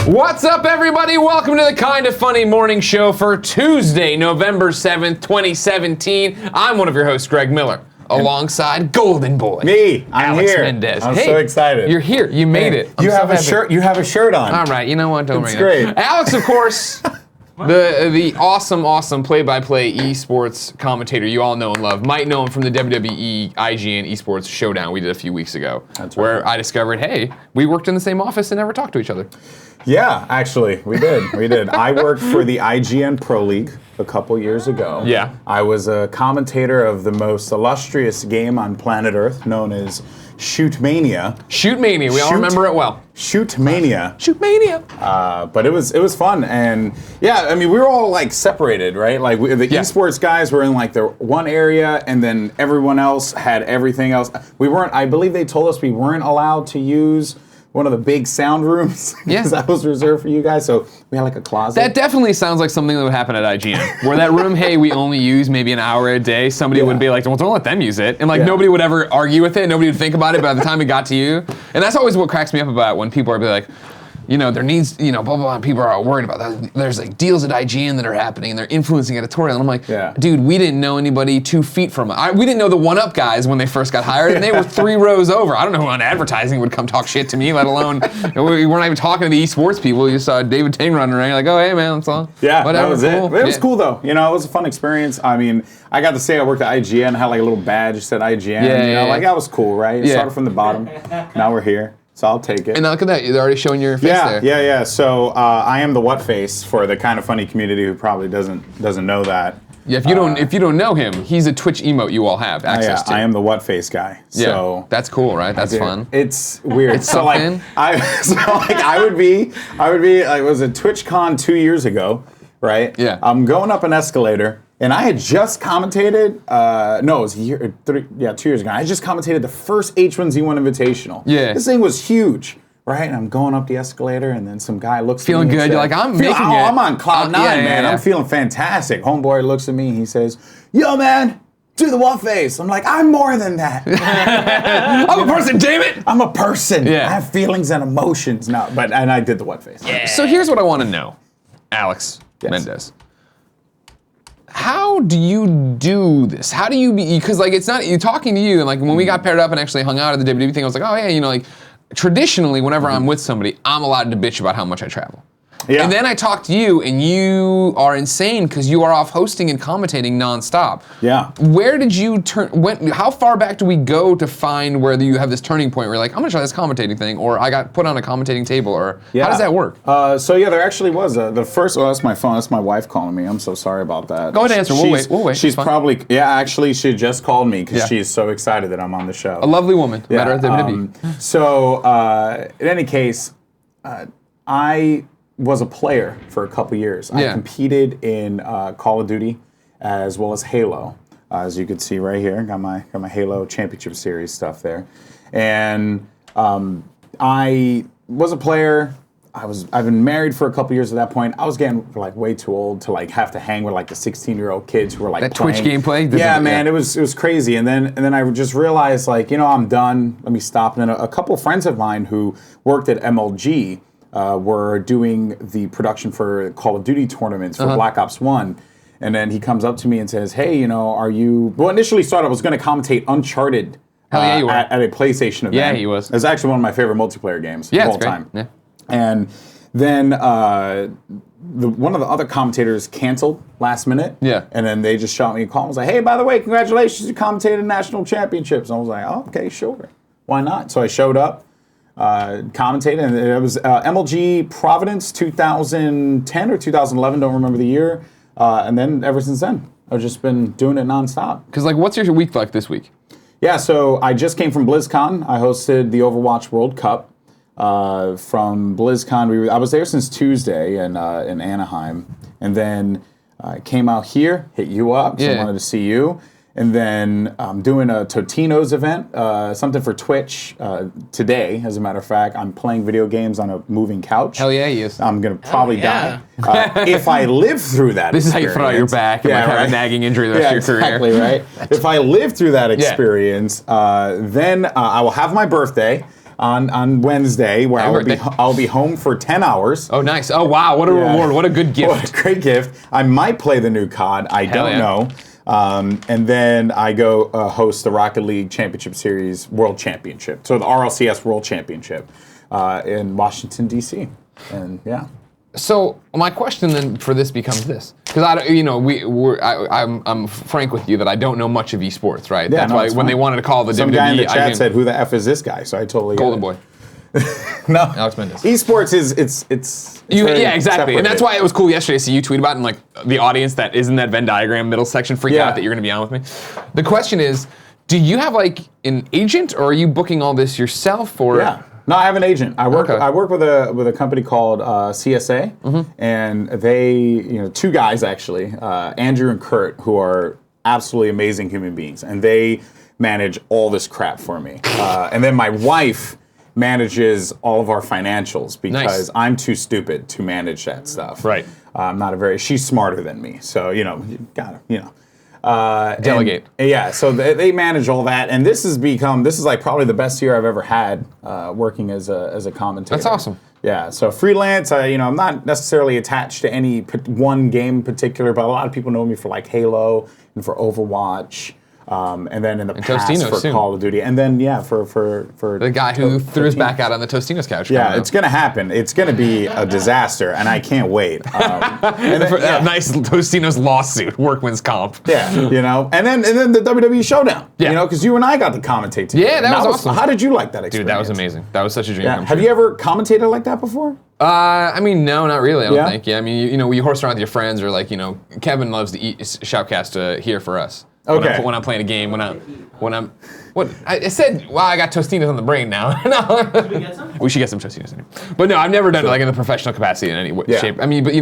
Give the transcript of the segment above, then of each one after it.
What's up, everybody? Welcome to the Kind of Funny Morning Show for Tuesday, November 7th, 2017. I'm one of your hosts, Greg Miller, alongside Golden Boy. Me, I'm Alex here. Mendez. I'm so excited. You're here. You made it. You have a shirt. You have a shirt on. All right. You know what? Don't It's bring it up. great. Alex, of course, the awesome play-by-play esports commentator you all know and love. Might know him from the WWE IGN Esports Showdown we did a few weeks ago. That's right. Where I discovered, hey, we worked in the same office and never talked to each other. Yeah, actually, we did. I worked for the IGN Pro League a couple years ago. Yeah. I was a commentator of the most illustrious game on planet Earth, known as Shootmania. Shootmania. We all remember it well. Shootmania. Shootmania. But it was fun, and yeah, I mean, we were all like separated, right? Like the esports guys were in like the one area, and then everyone else had everything else. We weren't. I believe they told us we weren't allowed to use one of the big sound rooms. Yeah. Because that was reserved for you guys. So we had like a closet. That definitely sounds like something that would happen at IGN. Where that room, hey, we only use maybe an hour a day. Somebody would be like, well, don't let them use it. And like nobody would ever argue with it. Nobody would think about it by the time it got to you. And that's always what cracks me up about when people are like, you know, there needs, you know, blah, blah, blah, and people are worried about that. There's like deals at IGN that are happening and they're influencing editorial. And I'm like, dude, we didn't know anybody 2 feet from it. We didn't know the one-up guys when they first got hired, and they were 3 rows over. I don't know who on advertising would come talk shit to me, let alone, we weren't even talking to the esports people. You saw David Ting running around, you're like, oh, hey, man, that's all. Yeah, whatever, that was cool. it was cool, though. You know, it was a fun experience. I mean, I got to say I worked at IGN, had like a little badge that said IGN. Like, that was cool, right? Started from the bottom. Now we're here. So I'll take it. And look at that, they're already showing your face there. Yeah. So I am the what face for the Kind of Funny community who probably doesn't know that. Yeah, if you don't know him, he's a Twitch emote you all have access to. I am the what face guy. So yeah, that's cool, right? That's fun. It's weird. It's something. I would be like, it was a TwitchCon 2 years ago, right? Yeah. I'm going up an escalator. And I had just commentated, it was 2 years ago. I just commentated the first H1Z1 Invitational. Yeah. This thing was huge, right? And I'm going up the escalator, and then some guy looks feeling at me. Feeling good. You're like, I'm making it. I'm on cloud 9, man. Yeah. I'm feeling fantastic. Homeboy looks at me, he says, yo, man, do the what face. I'm like, I'm more than that. I'm a person, damn it. I'm a person. Yeah. I have feelings and emotions. No, and I did the what face. Yeah. So here's what I want to know, Alex Mendez. How do you do this? How do you because like it's not, you're talking to you, and like when we got paired up and actually hung out at the WWE thing, I was like, oh yeah, you know, like traditionally whenever I'm with somebody, I'm allowed to bitch about how much I travel. Yeah. And then I talk to you, and you are insane because you are off hosting and commentating nonstop. Yeah. Where did you how far back do we go to find where you have this turning point where you're like, I'm gonna try this commentating thing, or I got put on a commentating table, or how does that work? So yeah, there actually was the first. Oh, that's my phone. That's my wife calling me. I'm so sorry about that. Go ahead and answer. We'll wait. She's probably actually she just called me because she's so excited that I'm on the show. A lovely woman. Met her at the WWE. So in any case, I was a player for a couple years. I competed in Call of Duty as well as Halo. As you can see right here, got my Halo Championship Series stuff there. And I was a player. I've been married for a couple years at that point. I was getting like way too old to like have to hang with like the 16-year-old kids who were like that playing. Twitch gameplay. Yeah, man, it was crazy. And then I just realized like, you know, I'm done. Let me stop. And then a couple friends of mine who worked at MLG were doing the production for Call of Duty tournaments for Black Ops 1. And then he comes up to me and says, hey, you know, well, initially started, I was going to commentate Uncharted you were. at a PlayStation event. Yeah, he was. It's actually one of my favorite multiplayer games of all time. Yeah. And then one of the other commentators canceled last minute. Yeah. And then they just shot me a call and was like, hey, by the way, congratulations, you commentated national championships. And I was like, oh, okay, sure. Why not? So I showed up. Commentated, and it was MLG Providence 2010 or 2011, don't remember the year, and then ever since then, I've just been doing it nonstop. Because like, what's your week like this week? Yeah, so I just came from BlizzCon. I hosted the Overwatch World Cup. From BlizzCon, I was there since Tuesday in Anaheim, and then I came out here, hit you up, because I wanted to see you. And then I'm doing a Totino's event, something for Twitch today, as a matter of fact. I'm playing video games on a moving couch. Hell yeah, he is. I'm going to probably die. If I live through that This is how you throw out your back and have a nagging injury the rest of your career. Exactly, right? If I live through that experience, then I will have my birthday. on Wednesday, where I'll be home for 10 hours. Oh, nice. Oh, wow. What a reward. What a good gift. What a great gift. I might play the new COD. I don't know. And then I go host the Rocket League Championship Series World Championship. So the RLCS World Championship in Washington, D.C. And yeah. So my question then for this becomes this, because I'm frank with you that I don't know much of esports, right? Yeah, That's why when they wanted to call the Some WWE, guy in the chat said, "Who the f is this guy?" So I totally Golden Boy. No, Alex Mendez. Esports is it's yeah, exactly, separated. And that's why it was cool yesterday to see you tweet about it, and like the audience that is in that Venn diagram middle section freak out that you're going to be on with me. The question is, do you have like an agent, or are you booking all this yourself? Or No, I have an agent. I work with a company called CSA, and they, two guys actually, Andrew and Kurt, who are absolutely amazing human beings, and they manage all this crap for me. And then my wife manages all of our financials because I'm too stupid to manage that stuff. Right. She's smarter than me, so you gotta delegate. So they manage all that, and this is like probably the best year I've ever had working as a commentator. That's awesome. Yeah, so freelance. I'm not necessarily attached to any one game in particular, but a lot of people know me for like Halo and for Overwatch. And then in the past Tostinos for Call of Duty, and then for the guy who threw his back out on the Tostinos couch. Yeah, it's gonna happen. It's gonna be a disaster, and I can't wait. Nice Tostinos lawsuit, workman's comp. Yeah, and then the WWE Showdown. Yeah, because you and I got to commentate together. Yeah, that was awesome. How did you like that experience? Dude, that was amazing. That was such a dream. Yeah. Have you ever commentated like that before? No, not really. I don't think. Yeah, I mean, you horse around with your friends, or like, Kevin loves to eat shoutcast here for us. Okay. When I'm playing a game, I said, well, I got Tostinos on the brain now. Should we get some? We should get some Tostinos in here. But no, I've never done it like in the professional capacity in any shape. I mean, but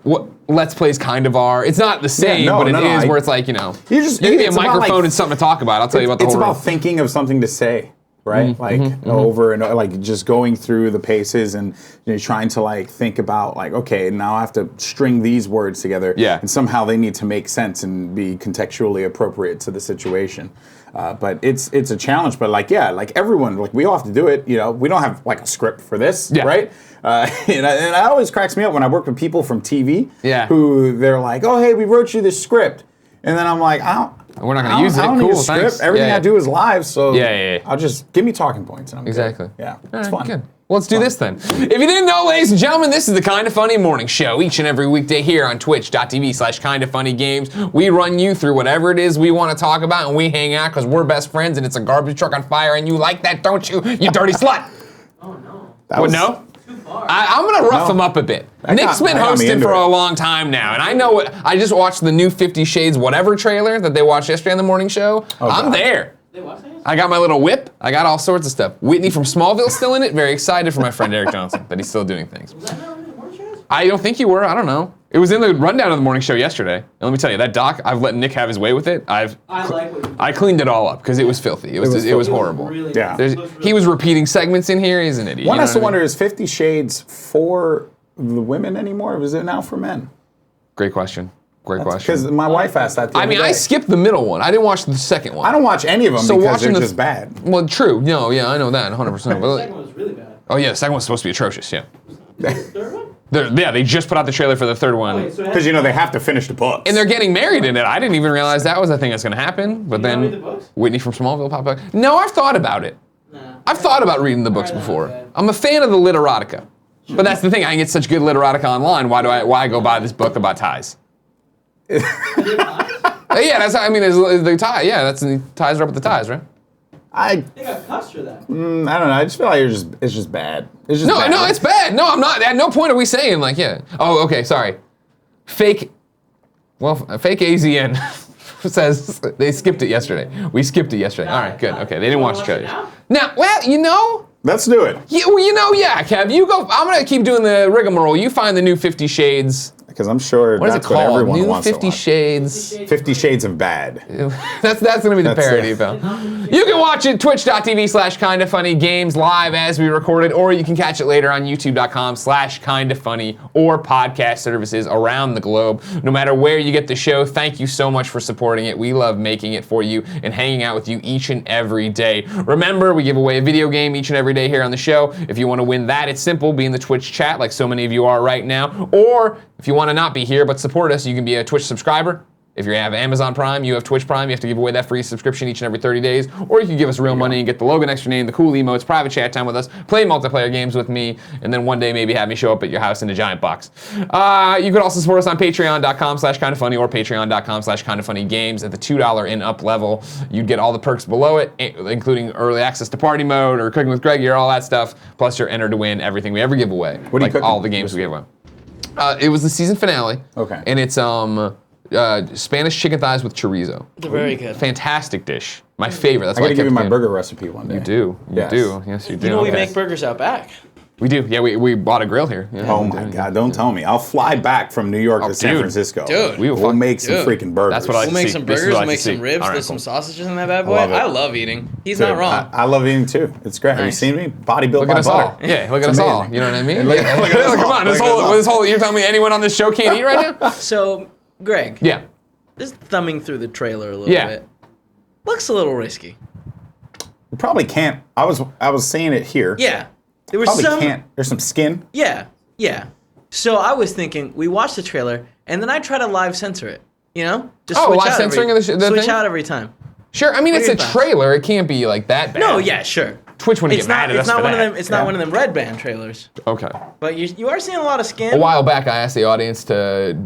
what Let's Plays kind of are. It's not the same, but it is where it's like, you give me a microphone and something to talk about. I'll tell you about the whole It's about thinking of something to say. Right, over and like just going through the paces and trying to like think about like, okay, now I have to string these words together, and somehow they need to make sense and be contextually appropriate to the situation. But it's a challenge. But like everyone, like we all have to do it. We don't have like a script for this, right? And it always cracks me up when I work with people from TV, who they're like, oh hey, we wrote you this script, and then I'm like, we're not going to use it. I don't need a script. Thanks. Everything I do is live, so yeah. I'll just give me talking points. And I'm exactly. Good. Yeah, it's fun. Good. Well, let's do this then. If you didn't know, ladies and gentlemen, this is the Kinda Funny Morning Show. Each and every weekday here on twitch.tv/kindafunnygames, we run you through whatever it is we want to talk about, and we hang out because we're best friends, and it's a garbage truck on fire, and you like that, don't you, you dirty slut? Oh, no. No? Too far. I'm going to rough him up a bit. Nick's been hosting for a long time now, and I know I just watched the new 50 Shades whatever trailer that they watched yesterday on the morning show. I'm there. They watched it? I got my little whip. I got all sorts of stuff. Whitney from Smallville's still in it. Very excited for my friend Eric Johnson that he's still doing things. Was that not in the morning shows? I don't think you were. I don't know. It was in the rundown of the morning show yesterday. And let me tell you, that doc, I've let Nick have his way with it. I like what you I cleaned it all up because it was filthy. It was horrible. Really he was repeating segments in here. He's an idiot. One has to wonder, is 50 Shades for the women anymore, or is it now for men? Great question. Because my wife asked that the other day. I skipped the middle one. I didn't watch the second one. I don't watch any of them because they're just bad. Well, true. No, yeah, I know that 100%. The second one was really bad. Oh yeah, the second one's supposed to be atrocious. Yeah. The third one? They just put out the trailer for the third one. Because they have to finish the books. And they're getting married in it. I didn't even realize that was a thing that's going to happen. But then read the books? Whitney from Smallville popped up. No, I've thought about it. Nah. I've thought about reading the books before. Okay. I'm a fan of the literotica. But that's the thing. I can get such good literotica online. Why go buy this book about ties? Yeah, that's how, I mean, there's the tie. Yeah, that's the ties are up with the ties, right? They got cussed for that. I don't know. I just feel like it's just bad. It's just bad. No, it's bad. No, I'm not. At no point are we saying like, yeah. Oh, okay, sorry. Fake AZN says they skipped it yesterday. We skipped it yesterday. All right, good. Okay, they didn't watch the trailers. Now, well, let's do it. Yeah, well, Kev, you go. I'm gonna keep doing the rigmarole. You find the new 50 Shades. Because I'm sure that's what everyone wants to watch. New 50 Shades. 50 Shades of Bad. That's gonna be the parody, pal. You can watch it twitch.tv/kindafunnygames live as we record it, or you can catch it later on youtube.com/kindafunny or podcast services around the globe. No matter where you get the show, thank you so much for supporting it. We love making it for you and hanging out with you each and every day. Remember, we give away a video game each and every day here on the show. If you want to win that, it's simple. Be in the Twitch chat like so many of you are right now. Or if you want to not be here but support us, you can be a Twitch subscriber. If you have Amazon Prime, you have Twitch Prime, you have to give away that free subscription each and every 30 days. Or you can give us real money and get the logo next to your name, the cool emotes, private chat time with us, play multiplayer games with me, and then one day maybe have me show up at your house in a giant box. You could also support us on patreon.com/kindafunny or patreon.com/kindafunnygames at the $2 and up level. You'd get all the perks below it, including early access to party mode or cooking with Greggy or all that stuff. Plus you're entered to win everything we ever give away. What are you cooking? All the games we give away. It was the season finale. Okay. And it's Spanish chicken thighs with chorizo. They're very good. Fantastic dish. My favorite. That's I why gotta give you my burger recipe one day. You do. Yes. You do. Yes, you do. You know we Okay. make burgers out back. We do. Yeah, we bought a grill here. Yeah, Oh my God! Don't tell me. I'll fly back from New York to San dude. Francisco. Dude. We'll make some freaking burgers. That's what I We'll make see. some This is burgers, what I we'll make see. some ribs, All right, there's some cool. sausages in that bad boy. love it. I love eating. He's Dude, not wrong. I love eating too. It's great. Have you Nice. seen me? Body built Look by at us butter. all. Yeah, look at It's us all. amazing. You know what I mean? Look Yeah. at us Come all. on, Look at us all. you're telling me anyone on this show can't eat right now? So, Greg, Yeah. just thumbing through the trailer a little Yeah. bit. Looks a little risky. You probably can't. I was saying it here. Yeah. There was Probably some. can't. There's some skin. Yeah. Yeah. So I was thinking, we watched the trailer, and then I try to live censor it. You know? Just Oh, switch live out censoring every, of the switch thing? out every time. Sure. I mean, What it's are a your thoughts? trailer. It can't be like that bad. No, yeah, sure. Twitch wouldn't It's get not. mad at It's us not for one that. of them. It's not one of them red band trailers. Okay. But you are seeing a lot of skin. A while back, I asked the audience to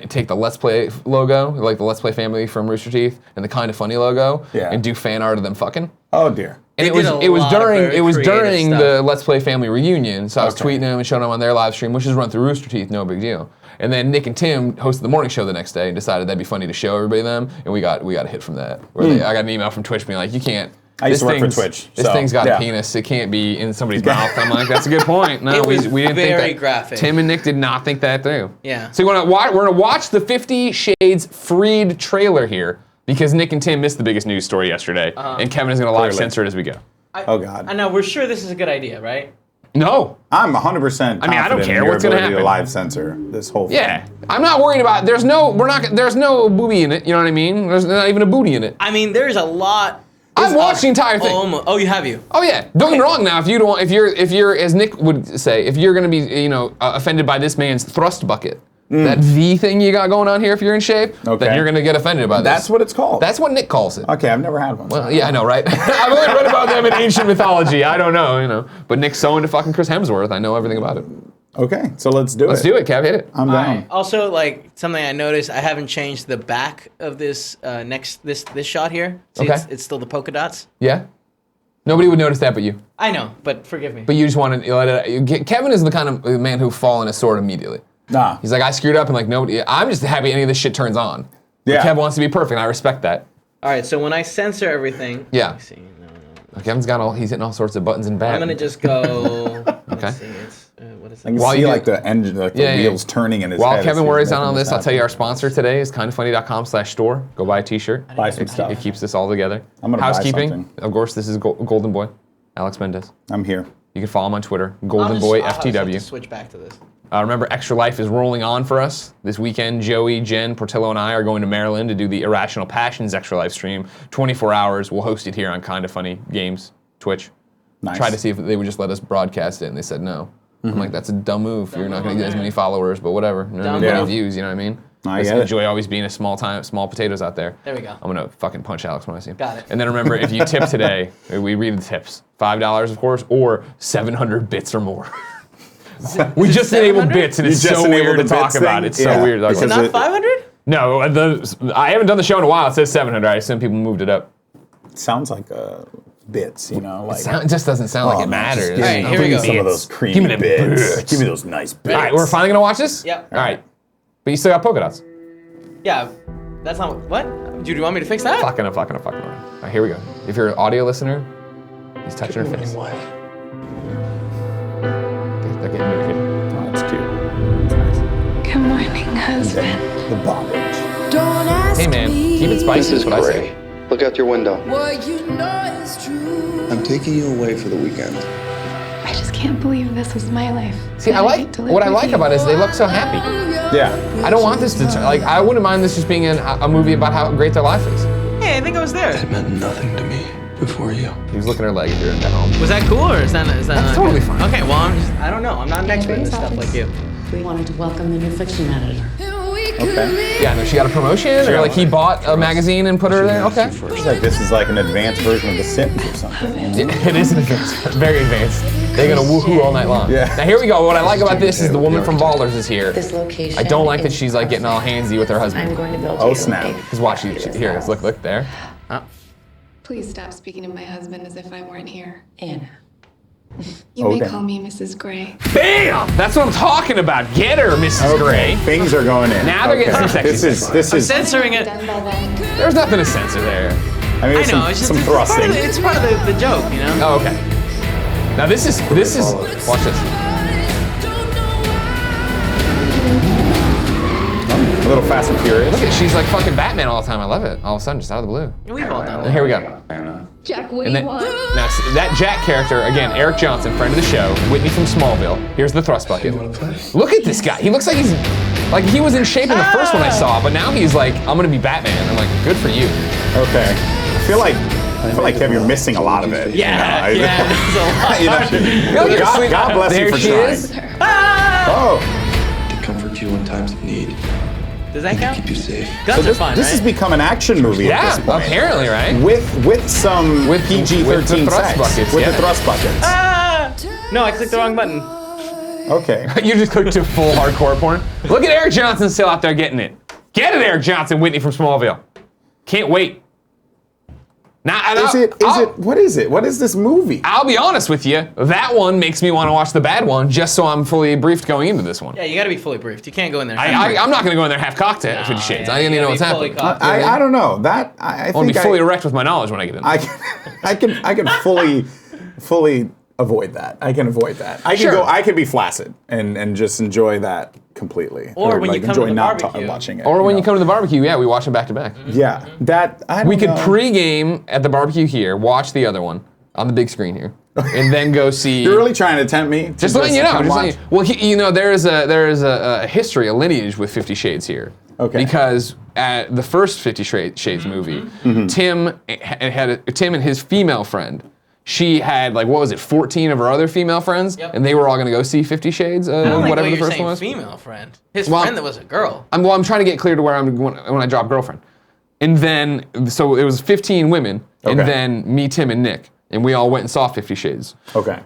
take the Let's Play logo, like the Let's Play family from Rooster Teeth, and the Kinda Funny logo, and do fan art of them fucking. Oh dear. And They it was did a it was lot of during very it was creative during stuff. the Let's Play family reunion, so I was Okay. tweeting them and showing them on their live stream, which is run through Rooster Teeth, no big deal. And then Nick and Tim hosted the morning show the next day and decided that'd be funny to show everybody them, and we got a hit from that. Where I got an email from Twitch being like, you can't. I used to work for thing's- Twitch, This so, thing's got yeah. a penis. It can't be in somebody's mouth. I'm like, that's a good point. No, It was we didn't think very that. graphic. Tim and Nick did not think that through. Yeah. So we're gonna watch the 50 Shades Freed trailer here because Nick and Tim missed the biggest news story yesterday, and Kevin is gonna live Clearly. censor it as we go. Oh God. I know. We're sure this is a good idea, right? No. I'm 100% I mean, I don't confident care in your what's gonna ability to happen. live censor this whole thing. Yeah, I'm not worried about. There's no booby in it. You know what I mean? There's not even a booty in it. I mean, there's a lot. I've watched the entire thing. Oh, you have you? Oh yeah. Don't get me wrong. Now, if you're as Nick would say, if you're gonna be offended by this man's thrust bucket, that V thing you got going on here, if you're in shape, then you're gonna get offended by this. That's what it's called. That's what Nick calls it. Okay, I've never had one. Well, yeah, I know, right? I've only read about them in ancient mythology. I don't know, But Nick's so into fucking Chris Hemsworth. I know everything about it. Okay, so let's do it. Let's do it, Kev. Hit it. I'm down. Also, like something I noticed, I haven't changed the back of this this shot here. See, Okay. it's still the polka dots. Yeah. Nobody would notice that but you. I know, but forgive me. But you just want to let it. Kevin is the kind of man who fall on his sword immediately. Nah. He's like, I screwed up, and like nobody. I'm just happy any of this shit turns on. But Yeah. Kev wants to be perfect, and I respect that. All right, so when I censor everything, Yeah. let me see. No. Kevin's got he's hitting all sorts of buttons and back. I'm gonna just go. Okay. Let's see, it's, what is I can it? While see you like get- the engine, like Yeah, the yeah. wheels turning in his While head. Kevin as he's worries on making this, I'll happen. tell you our sponsor today is kindafunny.com/store. Go buy a t-shirt. Buy some stuff. It keeps this all together. I'm gonna buy Housekeeping, something. of course, this is Golden Boy, Alex Mendez. I'm here. You can follow him on Twitter, I'll Golden just- Boy I'll have to FTW. switch back to this. Remember, Extra Life is rolling on for us. This weekend, Joey, Jen, Portillo, and I are going to Maryland to do the Irrational Passions Extra Life stream. 24 hours. We'll host it here on Kinda Funny Games, Twitch. Nice. Tried to see if they would just let us broadcast it, and they said no. I'm like, that's a dumb move. You're not going to get as many followers, but whatever. You're not Dumb going to get any move. views, you know what I mean? I Just get it. enjoy always being a small potatoes out there. There we go. I'm going to fucking punch Alex when I see him. Got it. And then remember, if you tip today, we read the tips. $5, of course, or 700 bits or more. We just enabled 700? bits, and You it's just so enabled weird the to talk bits about. thing? It's so Yeah, weird to talk Is it about. not it- 500? No, I haven't done the show in a while. It says 700. I assume people moved it up. It sounds like bits, like. It just doesn't sound like it matters. Give me, Alright, here we give me go. some of those creamy Give me them bits. bits. Give me those nice bits. All right, we're finally gonna watch this. Yep. All right, but you still got polka dots. Yeah, that's not what. Do you want me to fix that? Fucking around. All right, here we go. If you're an audio listener, he's touching her face. They're getting married. Oh, that's cute. Good morning, husband. The bondage. Don't ask Hey man, me. keep it spicy. This is what I Gray. say. Look out your window. What you know is true. I'm taking you away for the weekend. I just can't believe this was my life. See, what I like about it is they look so happy. Yeah. I don't want this to like. I wouldn't mind this just being a movie about how great their life is. Hey, I think I was there. It meant nothing to me before you. He was looking at her leg here and at home. Was that cool or is that That's not totally good? fine. Okay, well, I don't know. I'm not an expert in this stuff like you. We wanted to welcome the new fiction editor. Okay. Yeah, no, she got a promotion, or like he bought a magazine and put her there. Okay. It's like this is like an advanced version of The Sims or something. It is an advanced, very advanced. They're gonna woohoo all night long. Yeah. Now here we go. What I like about this is the woman from Ballers is here. This location. I don't like that she's like getting all handsy with her husband. I'm going to build. Oh snap! Because watch, here, look there. Please stop speaking of my husband as if I weren't here. Anna. You may Okay. call me Mrs. Gray. Bam! That's what I'm talking about. Get her, Mrs. Gray. Things are going in. Now they're getting some sexy This I'm is. censoring it. Done by then. There's nothing to censor there. I mean, I know. It's just some it's part thrusting. of it's part of the joke, you know. Oh, okay. Now this is. Watch this. A little Fast and Furious. Look at she's like fucking Batman all the time. I love it. All of a sudden, just out of the blue. We've all done And that. here we go. Jack, what And do then, you want? now see, that Jack character again, Eric Johnson, friend of the show, Whitney from Smallville. Here's the thrust bucket. Look at this guy. He looks like he was in shape in the first one I saw, but now he's like, I'm gonna be Batman. I'm like, good for you. Okay. I feel like Kev, you're missing a lot of it. Yeah, you know? yeah. There's a lot. Look at God, sweet- God bless there you for she trying. is. Oh, To comfort you in times of need. Does that count? Keep you safe. Guns are fine, this right? has become an action movie at Yeah, this point. apparently, right? With some With PG-13 with the thrust sex. buckets, With yeah. the thrust buckets. Ah! No, I clicked the wrong button. Okay. You just clicked to full hardcore porn. Look at Eric Johnson still out there getting it. Get it, Eric Johnson, Whitney from Smallville. Can't wait. Now, What is it? What is this movie? I'll be honest with you. That one makes me want to watch the bad one, just so I'm fully briefed going into this one. Yeah, you gotta be fully briefed. You can't go in there. I'm not gonna go in there half cocked at 50 Shades. I didn't even know what's happening. I don't know. That I I'll be think fully erect with my knowledge when I get in. I can fully avoid that. I can avoid that. I can Sure. go. I can be flaccid and just enjoy that completely. Or when you come to enjoy the not barbecue. watching it. Or when you know? come to the barbecue, yeah, we watch them back to back. Yeah, that I don't We could know. pre-game at the barbecue here, watch the other one on the big screen here, and then go see. You're really trying to tempt me. To Just letting you know. come Just watch? letting you, well, there is a history, a lineage with 50 Shades here. Okay. Because at the first 50 Shades movie, Mm-hmm. Tim and his female friend. She had like, what was it, 14 of her other female friends, Yep. and they were all gonna go see 50 Shades, I don't like whatever what the you're first saying, one was. female friend. His Well, friend that was a girl. I'm trying to get clear to where I'm when I drop girlfriend. And then, so it was 15 women, and Okay. then me, Tim, and Nick, and we all went and saw 50 Shades. Okay.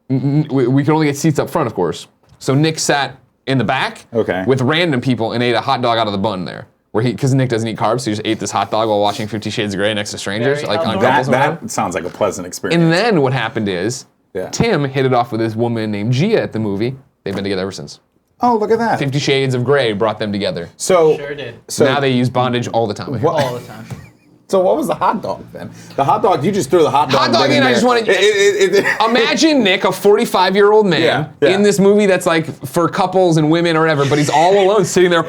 We could only get seats up front, of course. So Nick sat in the back Okay. with random people and ate a hot dog out of the bun there. Because Nick doesn't eat carbs, so he just ate this hot dog while watching 50 Shades of Grey next to strangers, Very like on outdoor. couples and whatever. That sounds like a pleasant experience. And then what happened is, Yeah. Tim hit it off with this woman named Gia at the movie. They've been together ever since. Oh, look at that. 50 Shades of Grey brought them together. So Sure did. So Now they use bondage all the time. What- All the time. So what was the hot dog then? The hot dog, you just threw the hot dog. Hot dog in in, I there. just wanted- It- Imagine Nick, a 45-year-old man, Yeah. in this movie that's like for couples and women or whatever, but he's all alone sitting there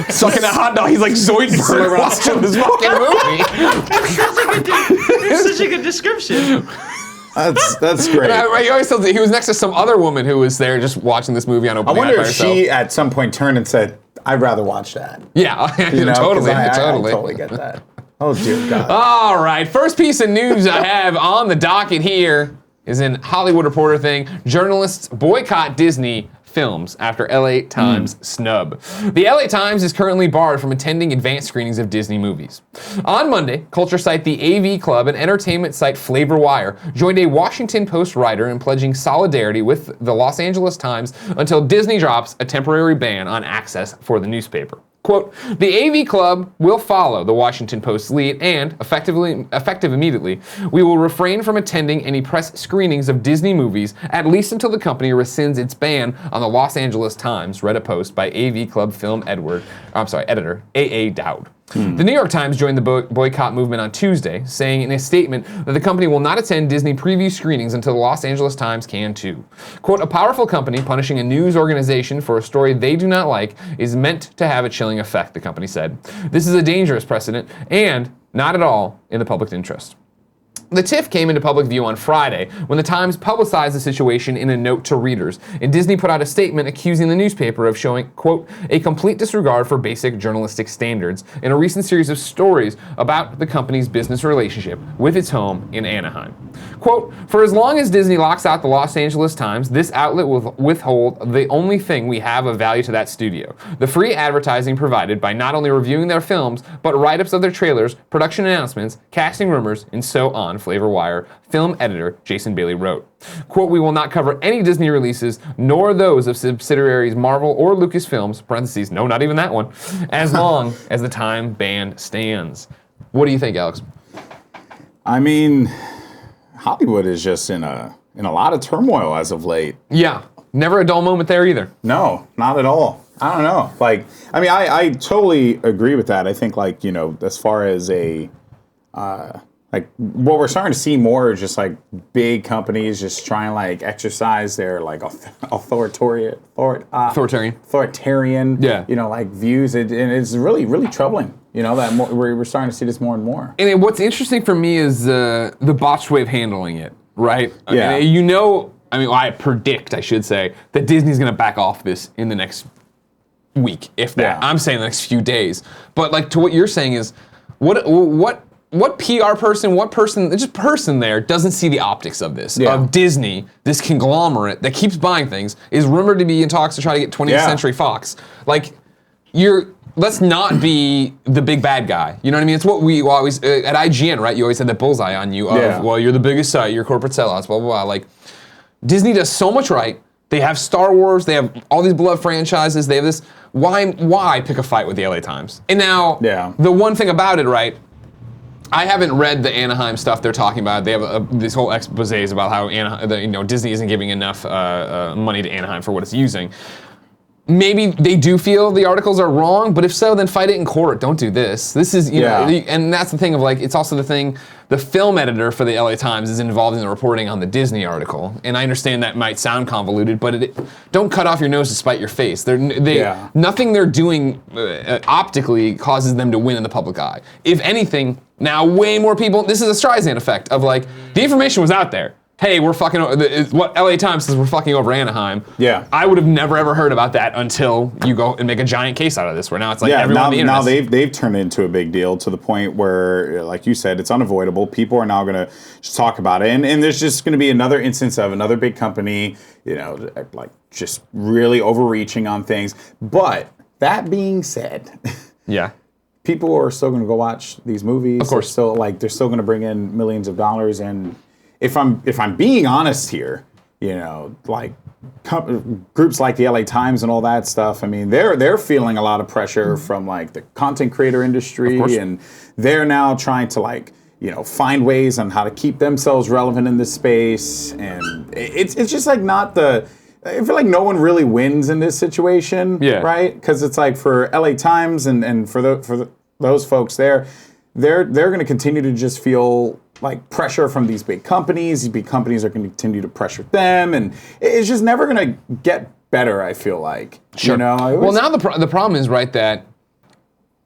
sucking a hot dog. He's like Zoidberg watching this fucking movie. It's such a good description. That's great. He always tells me he was next to some other woman who was there just watching this movie on I opening night wonder by if herself. she at some point turned and said, "I'd rather watch that." Yeah, You know, 'cause totally, I totally. totally get that. Oh dear God. All right, first piece of news I have on the docket here is an Hollywood Reporter thing. Journalists boycott Disney films after LA Times snub. The LA Times is currently barred from attending advanced screenings of Disney movies. On Monday, culture site The AV Club and entertainment site Flavor Wire joined a Washington Post writer in pledging solidarity with the Los Angeles Times until Disney drops a temporary ban on access for the newspaper. Quote, the AV Club will follow the Washington Post's lead and, effective immediately, we will refrain from attending any press screenings of Disney movies, at least until the company rescinds its ban on the Los Angeles Times, read a post by AV Club film editor A.A. Dowd. The New York Times joined the boycott movement on Tuesday, saying in a statement that the company will not attend Disney preview screenings until the Los Angeles Times can too. Quote, a powerful company punishing a news organization for a story they do not like is meant to have a chilling effect, the company said. This is a dangerous precedent, and not at all in the public interest. The TIFF came into public view on Friday when the Times publicized the situation in a note to readers, and Disney put out a statement accusing the newspaper of showing, quote, a complete disregard for basic journalistic standards in a recent series of stories about the company's business relationship with its home in Anaheim. Quote, for as long as Disney locks out the Los Angeles Times, this outlet will withhold the only thing we have of value to that studio, the free advertising provided by not only reviewing their films, but write-ups of their trailers, production announcements, casting rumors, and so on, Flavor Wire film editor Jason Bailey wrote. Quote, we will not cover any Disney releases, nor those of subsidiaries Marvel or Lucasfilms, parentheses, no, not even that one, as long as the time ban stands. What do you think, Alex? I mean, Hollywood is just in a lot of turmoil as of late. Yeah, never a dull moment there either. No, not at all. I don't know. Like, I mean, I totally agree with that. I think, like, you know, as far as like what we're starting to see more is just like big companies just trying to like exercise their like authoritarian, yeah, you know, like views, and it's really troubling. You know, that we're starting to see this more and more. And what's interesting for me is the botched way of handling it, right? Yeah. You know, I mean, I predict, I should say, that Disney's going to back off this in the next week, if that. Yeah. I'm saying the next few days. But like to what you're saying is, what PR person, just person there doesn't see the optics of this, of Disney, this conglomerate that keeps buying things, is rumored to be in talks to try to get 20th Century Fox. Like, let's not be the big bad guy. You know what I mean? It's what we always, at IGN, right? You always had that bullseye on you of, well, you're the biggest site, you're corporate sellouts, blah, blah, blah. Like, Disney does so much right. They have Star Wars, they have all these beloved franchises, they have this. Why pick a fight with the LA Times? And now, the one thing about it, right? I haven't read the Anaheim stuff they're talking about. They have this whole exposés about how Disney isn't giving enough money to Anaheim for what it's using. Maybe they do feel the articles are wrong, but if so, then fight it in court. Don't do this. This is, you know, and that's the thing of like, it's also the thing, the film editor for the LA Times is involved in the reporting on the Disney article. And I understand that might sound convoluted, but don't cut off your nose to spite your face. Nothing they're doing optically causes them to win in the public eye. If anything, now way more people, this is a Streisand effect of like, the information was out there. Hey, we're fucking, what LA Times says we're fucking over Anaheim. Yeah. I would have never ever heard about that until you go and make a giant case out of this, where now it's like everyone on the internet. Now they've turned it into a big deal to the point where, like you said, it's unavoidable. People are now going to just talk about it. And there's just going to be another instance of another big company, you know, like just really overreaching on things. But that being said, people are still going to go watch these movies. Of course. They're still going to bring in millions of dollars. And if I'm being honest here, you know, like groups like the LA Times and all that stuff, I mean, they're feeling a lot of pressure from like the content creator industry, and they're now trying to like, you know, find ways on how to keep themselves relevant in this space, and it's just like not the. I feel like no one really wins in this situation, right? Because it's like for LA Times and for those folks there, they're going to continue to just feel like pressure from these big companies. These big companies are going to continue to pressure them, and it's just never going to get better, I feel like. Sure. You know? Well, now the problem is, right, that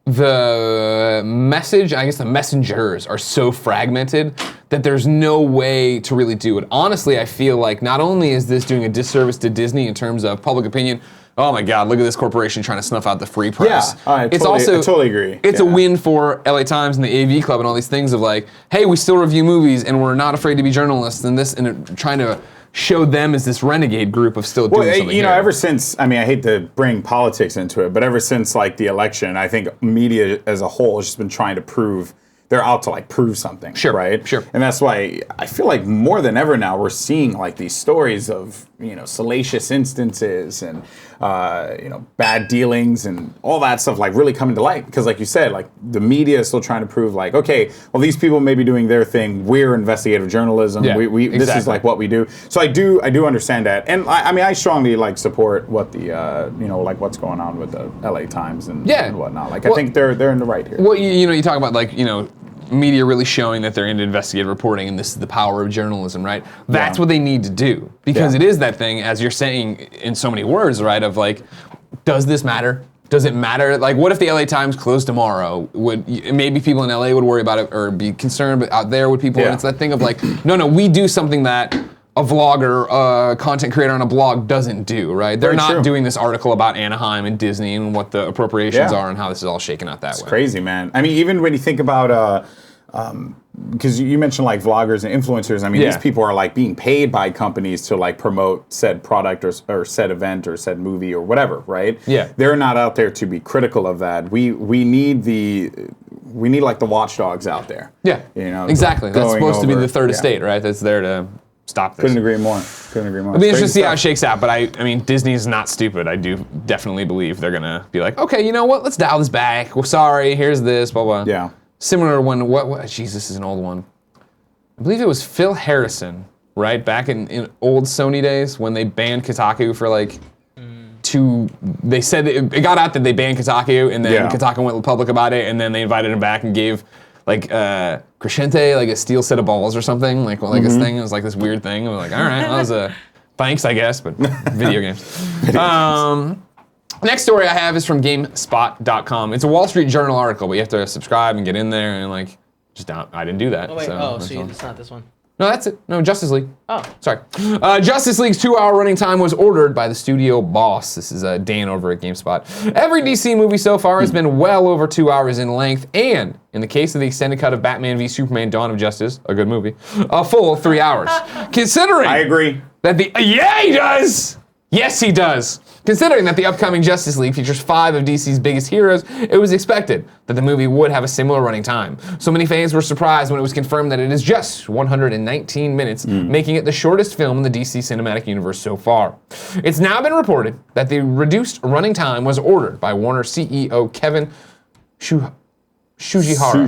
the message, I guess the messengers are so fragmented that there's no way to really do it. Honestly, I feel like not only is this doing a disservice to Disney in terms of public opinion, oh my God, look at this corporation trying to snuff out the free press. Yeah, I totally agree. It's a win for LA Times and the AV Club and all these things of like, hey, we still review movies and we're not afraid to be journalists and trying to show them as this renegade group of still doing something. You know, ever since, I mean, I hate to bring politics into it, but ever since like the election, I think media as a whole has just been trying to prove, they're out to like prove something, right? Sure. And that's why I feel like more than ever now we're seeing like these stories of, you know, salacious instances and, you know, bad dealings and all that stuff like really coming to light. Because like you said, like the media is still trying to prove like, okay, well, these people may be doing their thing. We're investigative journalism. Yeah, this is like what we do. So I do understand that. And I mean, I strongly like support what the, you know, like what's going on with the LA Times and whatnot. Like I think they're in the right here. Well, you know, you talk about like, you know, media really showing that they're into investigative reporting and this is the power of journalism, right? That's what they need to do because it is that thing, as you're saying in so many words, right, of like, does this matter? Does it matter? Like, what if the LA Times closed tomorrow? Maybe people in LA would worry about it or be concerned, but out there would people? And it's that thing of like, no, we do something that a vlogger, a content creator on a blog doesn't do, right? They're not doing this article about Anaheim and Disney and what the appropriations are and how this is all shaken out that way. It's crazy, man. I mean, even when you think about, because you mentioned like vloggers and influencers, I mean, these people are like being paid by companies to like promote said product or said event or said movie or whatever, right? Yeah. They're not out there to be critical of that. We need like the watchdogs out there. Yeah. You know, exactly. That's supposed to be the third estate, right? That's there to stop this. Couldn't agree more. It'll be interesting to see how it shakes out, but I mean, Disney's not stupid. I do definitely believe they're gonna be like, okay, you know what? Let's dial this back. We're sorry. Here's this. Blah blah. Yeah. Similar when Jesus, this is an old one. I believe it was Phil Harrison, right? Back in old Sony days when they banned Kotaku for like they said it got out that they banned Kotaku, and then Kotaku went public about it, and then they invited him back and gave like Crescente like a steel set of balls or something, like this thing. It was like this weird thing. And we're like, all right, that was a thanks, I guess, but video games. Next story I have is from GameSpot.com. It's a Wall Street Journal article, but you have to subscribe and get in there and like I didn't do that. Oh wait, so it's not this one. No, that's it. No, Justice League. Oh. Sorry. Justice League's 2-hour running time was ordered by the studio boss. This is Dan over at GameSpot. Every DC movie so far has been well over 2 hours in length, and in the case of the extended cut of Batman v Superman: Dawn of Justice, a good movie, a full 3 hours. Considering I agree. That yeah, he does! Yes, he does. Considering that the upcoming Justice League features 5 of DC's biggest heroes, it was expected that the movie would have a similar running time. So many fans were surprised when it was confirmed that it is just 119 minutes, making it the shortest film in the DC cinematic universe so far. It's now been reported that the reduced running time was ordered by Warner CEO Kevin Sugihara,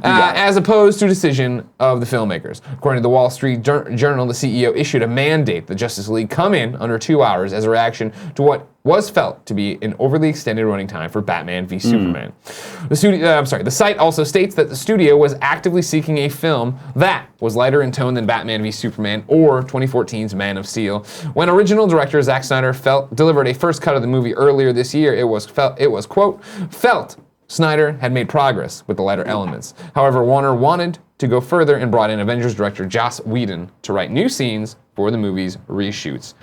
as opposed to a decision of the filmmakers. According to the Wall Street Journal, the CEO issued a mandate that Justice League come in under 2 hours as a reaction to what was felt to be an overly extended running time for Batman v Superman. The site also states that the studio was actively seeking a film that was lighter in tone than Batman v Superman or 2014's Man of Steel. When original director Zack Snyder delivered a first cut of the movie earlier this year, it was quote, felt Snyder had made progress with the lighter elements. However, Warner wanted to go further and brought in Avengers director Joss Whedon to write new scenes for the movie's reshoots.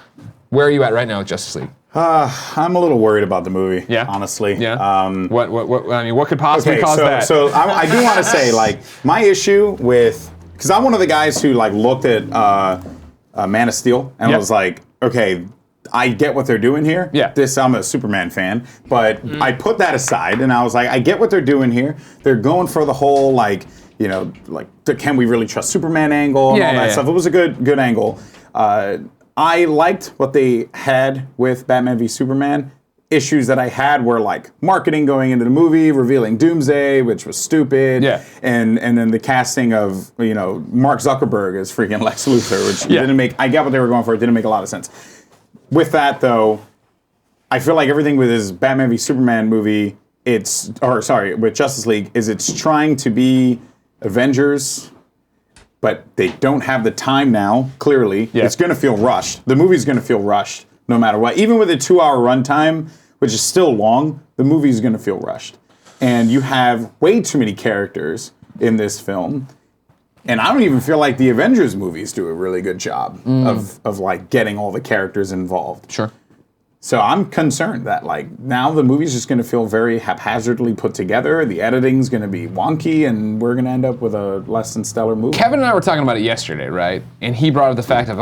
Where are you at right now with Justice League? I'm a little worried about the movie, honestly. Yeah. What could possibly cause that? So I do want to say, like, my issue with, because I'm one of the guys who like looked at Man of Steel and was like, okay, I get what they're doing here. Yeah. I'm a Superman fan, but I put that aside and I was like, I get what they're doing here. They're going for the whole like, you know, like the can we really trust Superman angle and all that stuff. It was a good angle. I liked what they had with Batman v Superman. Issues that I had were like marketing going into the movie, revealing Doomsday, which was stupid. Yeah. And then the casting of, you know, Mark Zuckerberg as freaking Lex Luthor, which didn't make, I get what they were going for, it didn't make a lot of sense. With that, though, I feel like everything with his Batman v Superman movie, with Justice League, is it's trying to be Avengers, but they don't have the time now, clearly. Yeah. It's going to feel rushed. The movie's going to feel rushed no matter what. Even with a 2-hour runtime, which is still long, the movie's going to feel rushed. And you have way too many characters in this film. And I don't even feel like the Avengers movies do a really good job of like getting all the characters involved. Sure. So I'm concerned that like now the movie's just going to feel very haphazardly put together. The editing's going to be wonky, and we're going to end up with a less than stellar movie. Kevin and I were talking about it yesterday, right? And he brought up the fact of,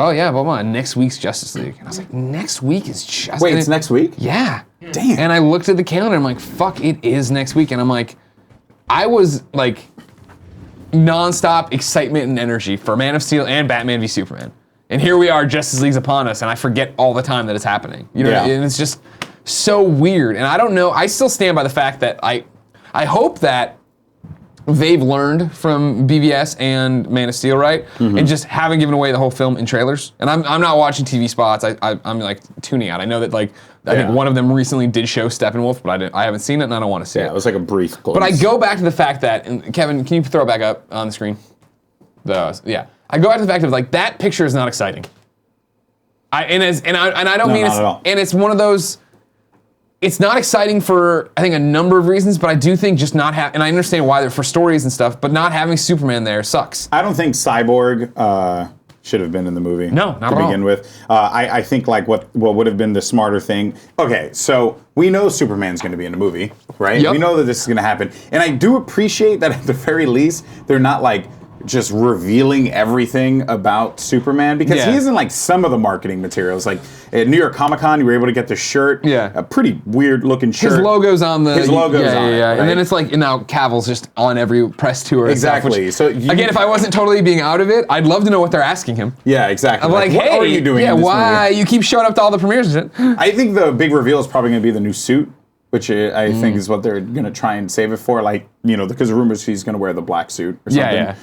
next week's Justice League. And I was like, next week is just... Wait, it's next week? Yeah. Damn. And I looked at the calendar, and I'm like, fuck, it is next week. And I'm like, I was like nonstop excitement and energy for Man of Steel and Batman v Superman. And here we are, Justice League's upon us, and I forget all the time that it's happening. You know, and it's just so weird. And I don't know, I still stand by the fact that I hope that they've learned from BVS and Man of Steel, right? And just haven't given away the whole film in trailers. And I'm not watching TV spots. I'm like tuning out. I know that like I think one of them recently did show Steppenwolf, but I haven't seen it and I don't want to see it. Yeah, it was like a brief glimpse. But I go back to the fact that, and Kevin, can you throw it back up on the screen? I go back to the fact of like that picture is not exciting. I don't mean it's, and it's one of those. it's not exciting for, I think, a number of reasons, but I do think just not and I understand why they're for stories and stuff, but not having Superman there sucks. I don't think Cyborg should have been in the movie. No, not to at all. begin with. I think like what would have been the smarter thing. Okay, so we know Superman's going to be in the movie, right? Yep. We know that this is going to happen, and I do appreciate that at the very least they're not like just revealing everything about Superman, because he isn't like some of the marketing materials. Like at New York Comic Con, you were able to get the shirt. Yeah. A pretty weird looking shirt. His logo's on the... His logo's on it, right? And then it's like, now Cavill's just on every press tour. Exactly. And stuff, which, So again, if I wasn't totally being out of it, I'd love to know what they're asking him. Yeah, exactly. I'm like, what hey, are you doing yeah, in this why movie? you keep showing up to all the premieres and shit? I think the big reveal is probably going to be the new suit, which I think is what they're going to try and save it for. Like, because the rumors he's going to wear the black suit or something. Yeah.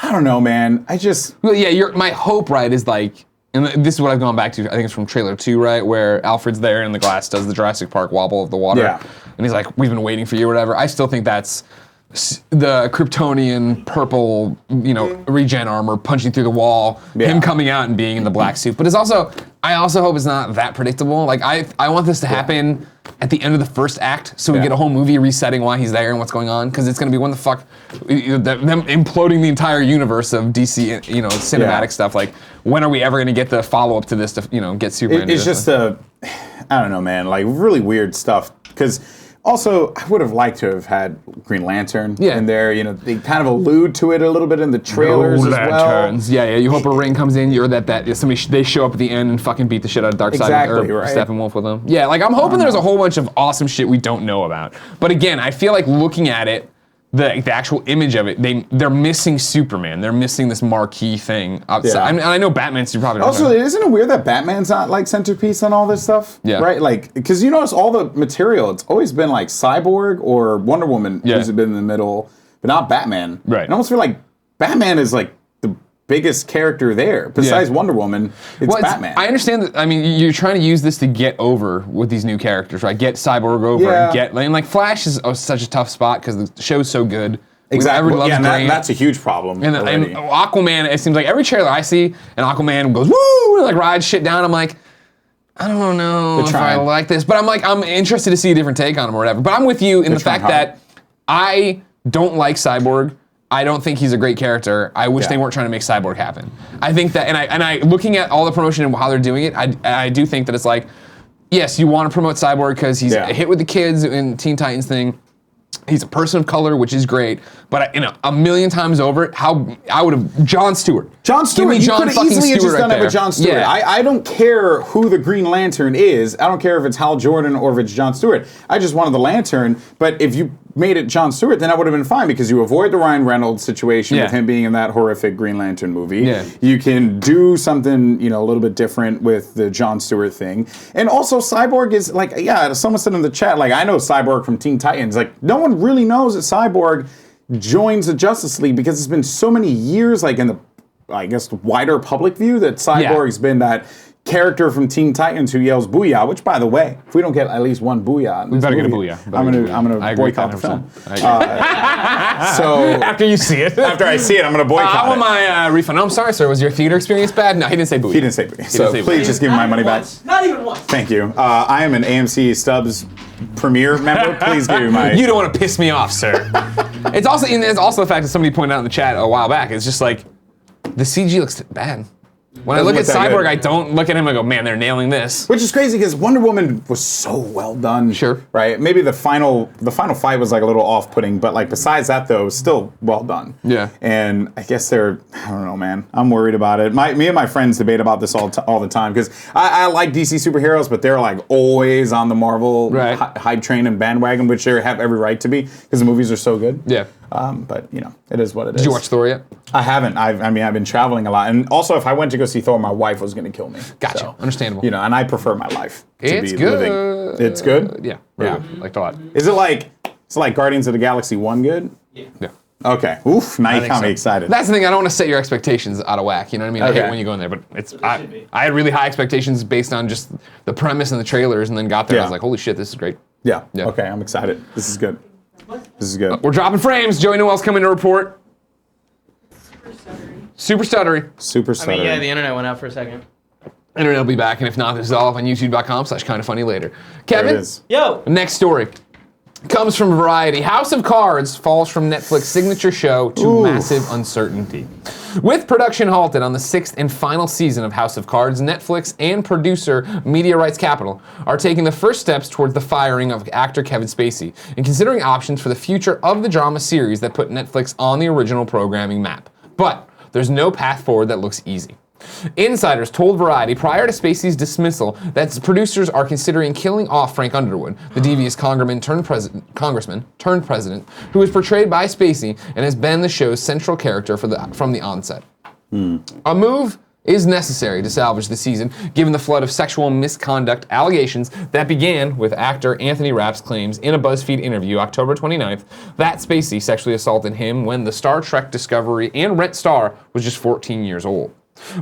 I don't know, man. I just... Well, yeah, my hope, right, is like, and this is what I've gone back to, I think it's from trailer 2, right, where Alfred's there and the glass does the Jurassic Park wobble of the water. Yeah. And he's like, we've been waiting for you or whatever. I still think that's the Kryptonian purple, regen armor punching through the wall, him coming out and being in the black suit. But I also hope it's not that predictable. Like, I want this to happen at the end of the first act, so we get a whole movie resetting why he's there and what's going on, because it's going to be when the fuck, them imploding the entire universe of DC, cinematic stuff. Like, when are we ever going to get the follow-up to this to, get Superman? It's just I don't know, man, like really weird stuff, because also, I would have liked to have had Green Lantern in there. They kind of allude to it a little bit in the trailers as well. Yeah. You hope a ring comes in, or that they show up at the end and fucking beat the shit out of Darkseid or Steppenwolf with them. Yeah, like I'm hoping there's a whole bunch of awesome shit we don't know about. But again, I feel like looking at it, the actual image of it, they're missing Superman. They're missing this marquee thing outside. Yeah. I know Batman's probably not. Also, isn't it weird that Batman's not like centerpiece on all this stuff? Yeah. Right? Like, because you notice all the material, it's always been like Cyborg or Wonder Woman who's been in the middle, but not Batman. Right. And I almost feel like Batman is like the biggest character there. Besides Wonder Woman, it's Batman. I understand that. I mean, you're trying to use this to get over with these new characters, right? Get Cyborg over and like Flash is such a tough spot because the show's so good. Exactly. Everyone loves Grant. That's a huge problem. And Aquaman, it seems like every trailer I see, and Aquaman goes woo and like rides shit down. I'm like, I don't know if I like this, but I'm interested to see a different take on him or whatever. But I'm with you in the fact that I don't like Cyborg. I don't think he's a great character. I wish they weren't trying to make Cyborg happen. I think that, and I looking at all the promotion and how they're doing it, I do think that it's like, yes, you want to promote Cyborg because he's a hit with the kids in Teen Titans thing. He's a person of color, which is great, but a million times over, I would have Jon Stewart. Jon Stewart, you could have easily just done it with Jon Stewart. Yeah. I don't care who the Green Lantern is. I don't care if it's Hal Jordan or if it's Jon Stewart. I just wanted the Lantern, but if you made it Jon Stewart, then that would have been fine because you avoid the Ryan Reynolds situation with him being in that horrific Green Lantern movie. Yeah. You can do something, a little bit different with the Jon Stewart thing. And also Cyborg is like, someone said in the chat, like, I know Cyborg from Teen Titans. Like, no one really knows that Cyborg joins the Justice League because it's been so many years, like in the, I guess, wider public view that Cyborg's been that character from Teen Titans who yells "booyah," which, by the way, if we don't get at least one booyah, we better get a booyah. I'm gonna boycott the film. So after you see it, after I see it, I'm gonna boycott I want my refund. No, I'm sorry, sir. Was your theater experience bad? No, he didn't say booyah. He didn't say booyah. So please just give me my money back. Not even once. Thank you. I am an AMC Stubbs Premiere member. Please give me my. You don't want to piss me off, sir. It's also the fact that somebody pointed out in the chat a while back. It's just like the CG looks bad. When I look at Cyborg, I don't look at him and go, man, they're nailing this. Which is crazy because Wonder Woman was so well done. Sure. Right? Maybe the final fight was like a little off-putting, but like besides that though, it was still well done. Yeah. And I guess I don't know, man. I'm worried about it. Me and my friends debate about this all the time because I like DC superheroes, but they're like always on the Marvel hype train and bandwagon, which they have every right to be because the movies are so good. Yeah. But it is what it is. Did you watch Thor yet? I haven't. I've been traveling a lot, and also if I went to go see Thor, my wife was going to kill me. Gotcha. So, Understandable. and I prefer my life to It's be good. living. It's good. Yeah. Liked a lot. Is it like Guardians of the Galaxy 1 good? Yeah. Okay. Oof. Now you got me excited. That's the thing. I don't want to set your expectations out of whack. You know what I mean? I hate when you go in there, but I had really high expectations based on just the premise and the trailers, and then got there. I was like, holy shit, this is great. Yeah. Okay. I'm excited. This is good. This is good. We're dropping frames. Joey Noel's coming to report. Super stuttery. Super stuttery. I mean, the internet went out for a second. Internet will be back, and if not, this is all up on youtube.com/kindafunny later. Kevin? There it is. Yo! Next story comes from Variety. House of Cards falls from Netflix's signature show to massive uncertainty. With production halted on the 6th and final season of House of Cards, Netflix and producer Media Rights Capital are taking the first steps towards the firing of actor Kevin Spacey and considering options for the future of the drama series that put Netflix on the original programming map. But there's no path forward that looks easy. Insiders told Variety prior to Spacey's dismissal that producers are considering killing off Frank Underwood, the devious congressman turned president, who was portrayed by Spacey and has been the show's central character from the onset. A move is necessary to salvage the season, given the flood of sexual misconduct allegations that began with actor Anthony Rapp's claims in a BuzzFeed interview October 29th that Spacey sexually assaulted him when the Star Trek Discovery and Rent star was just 14 years old.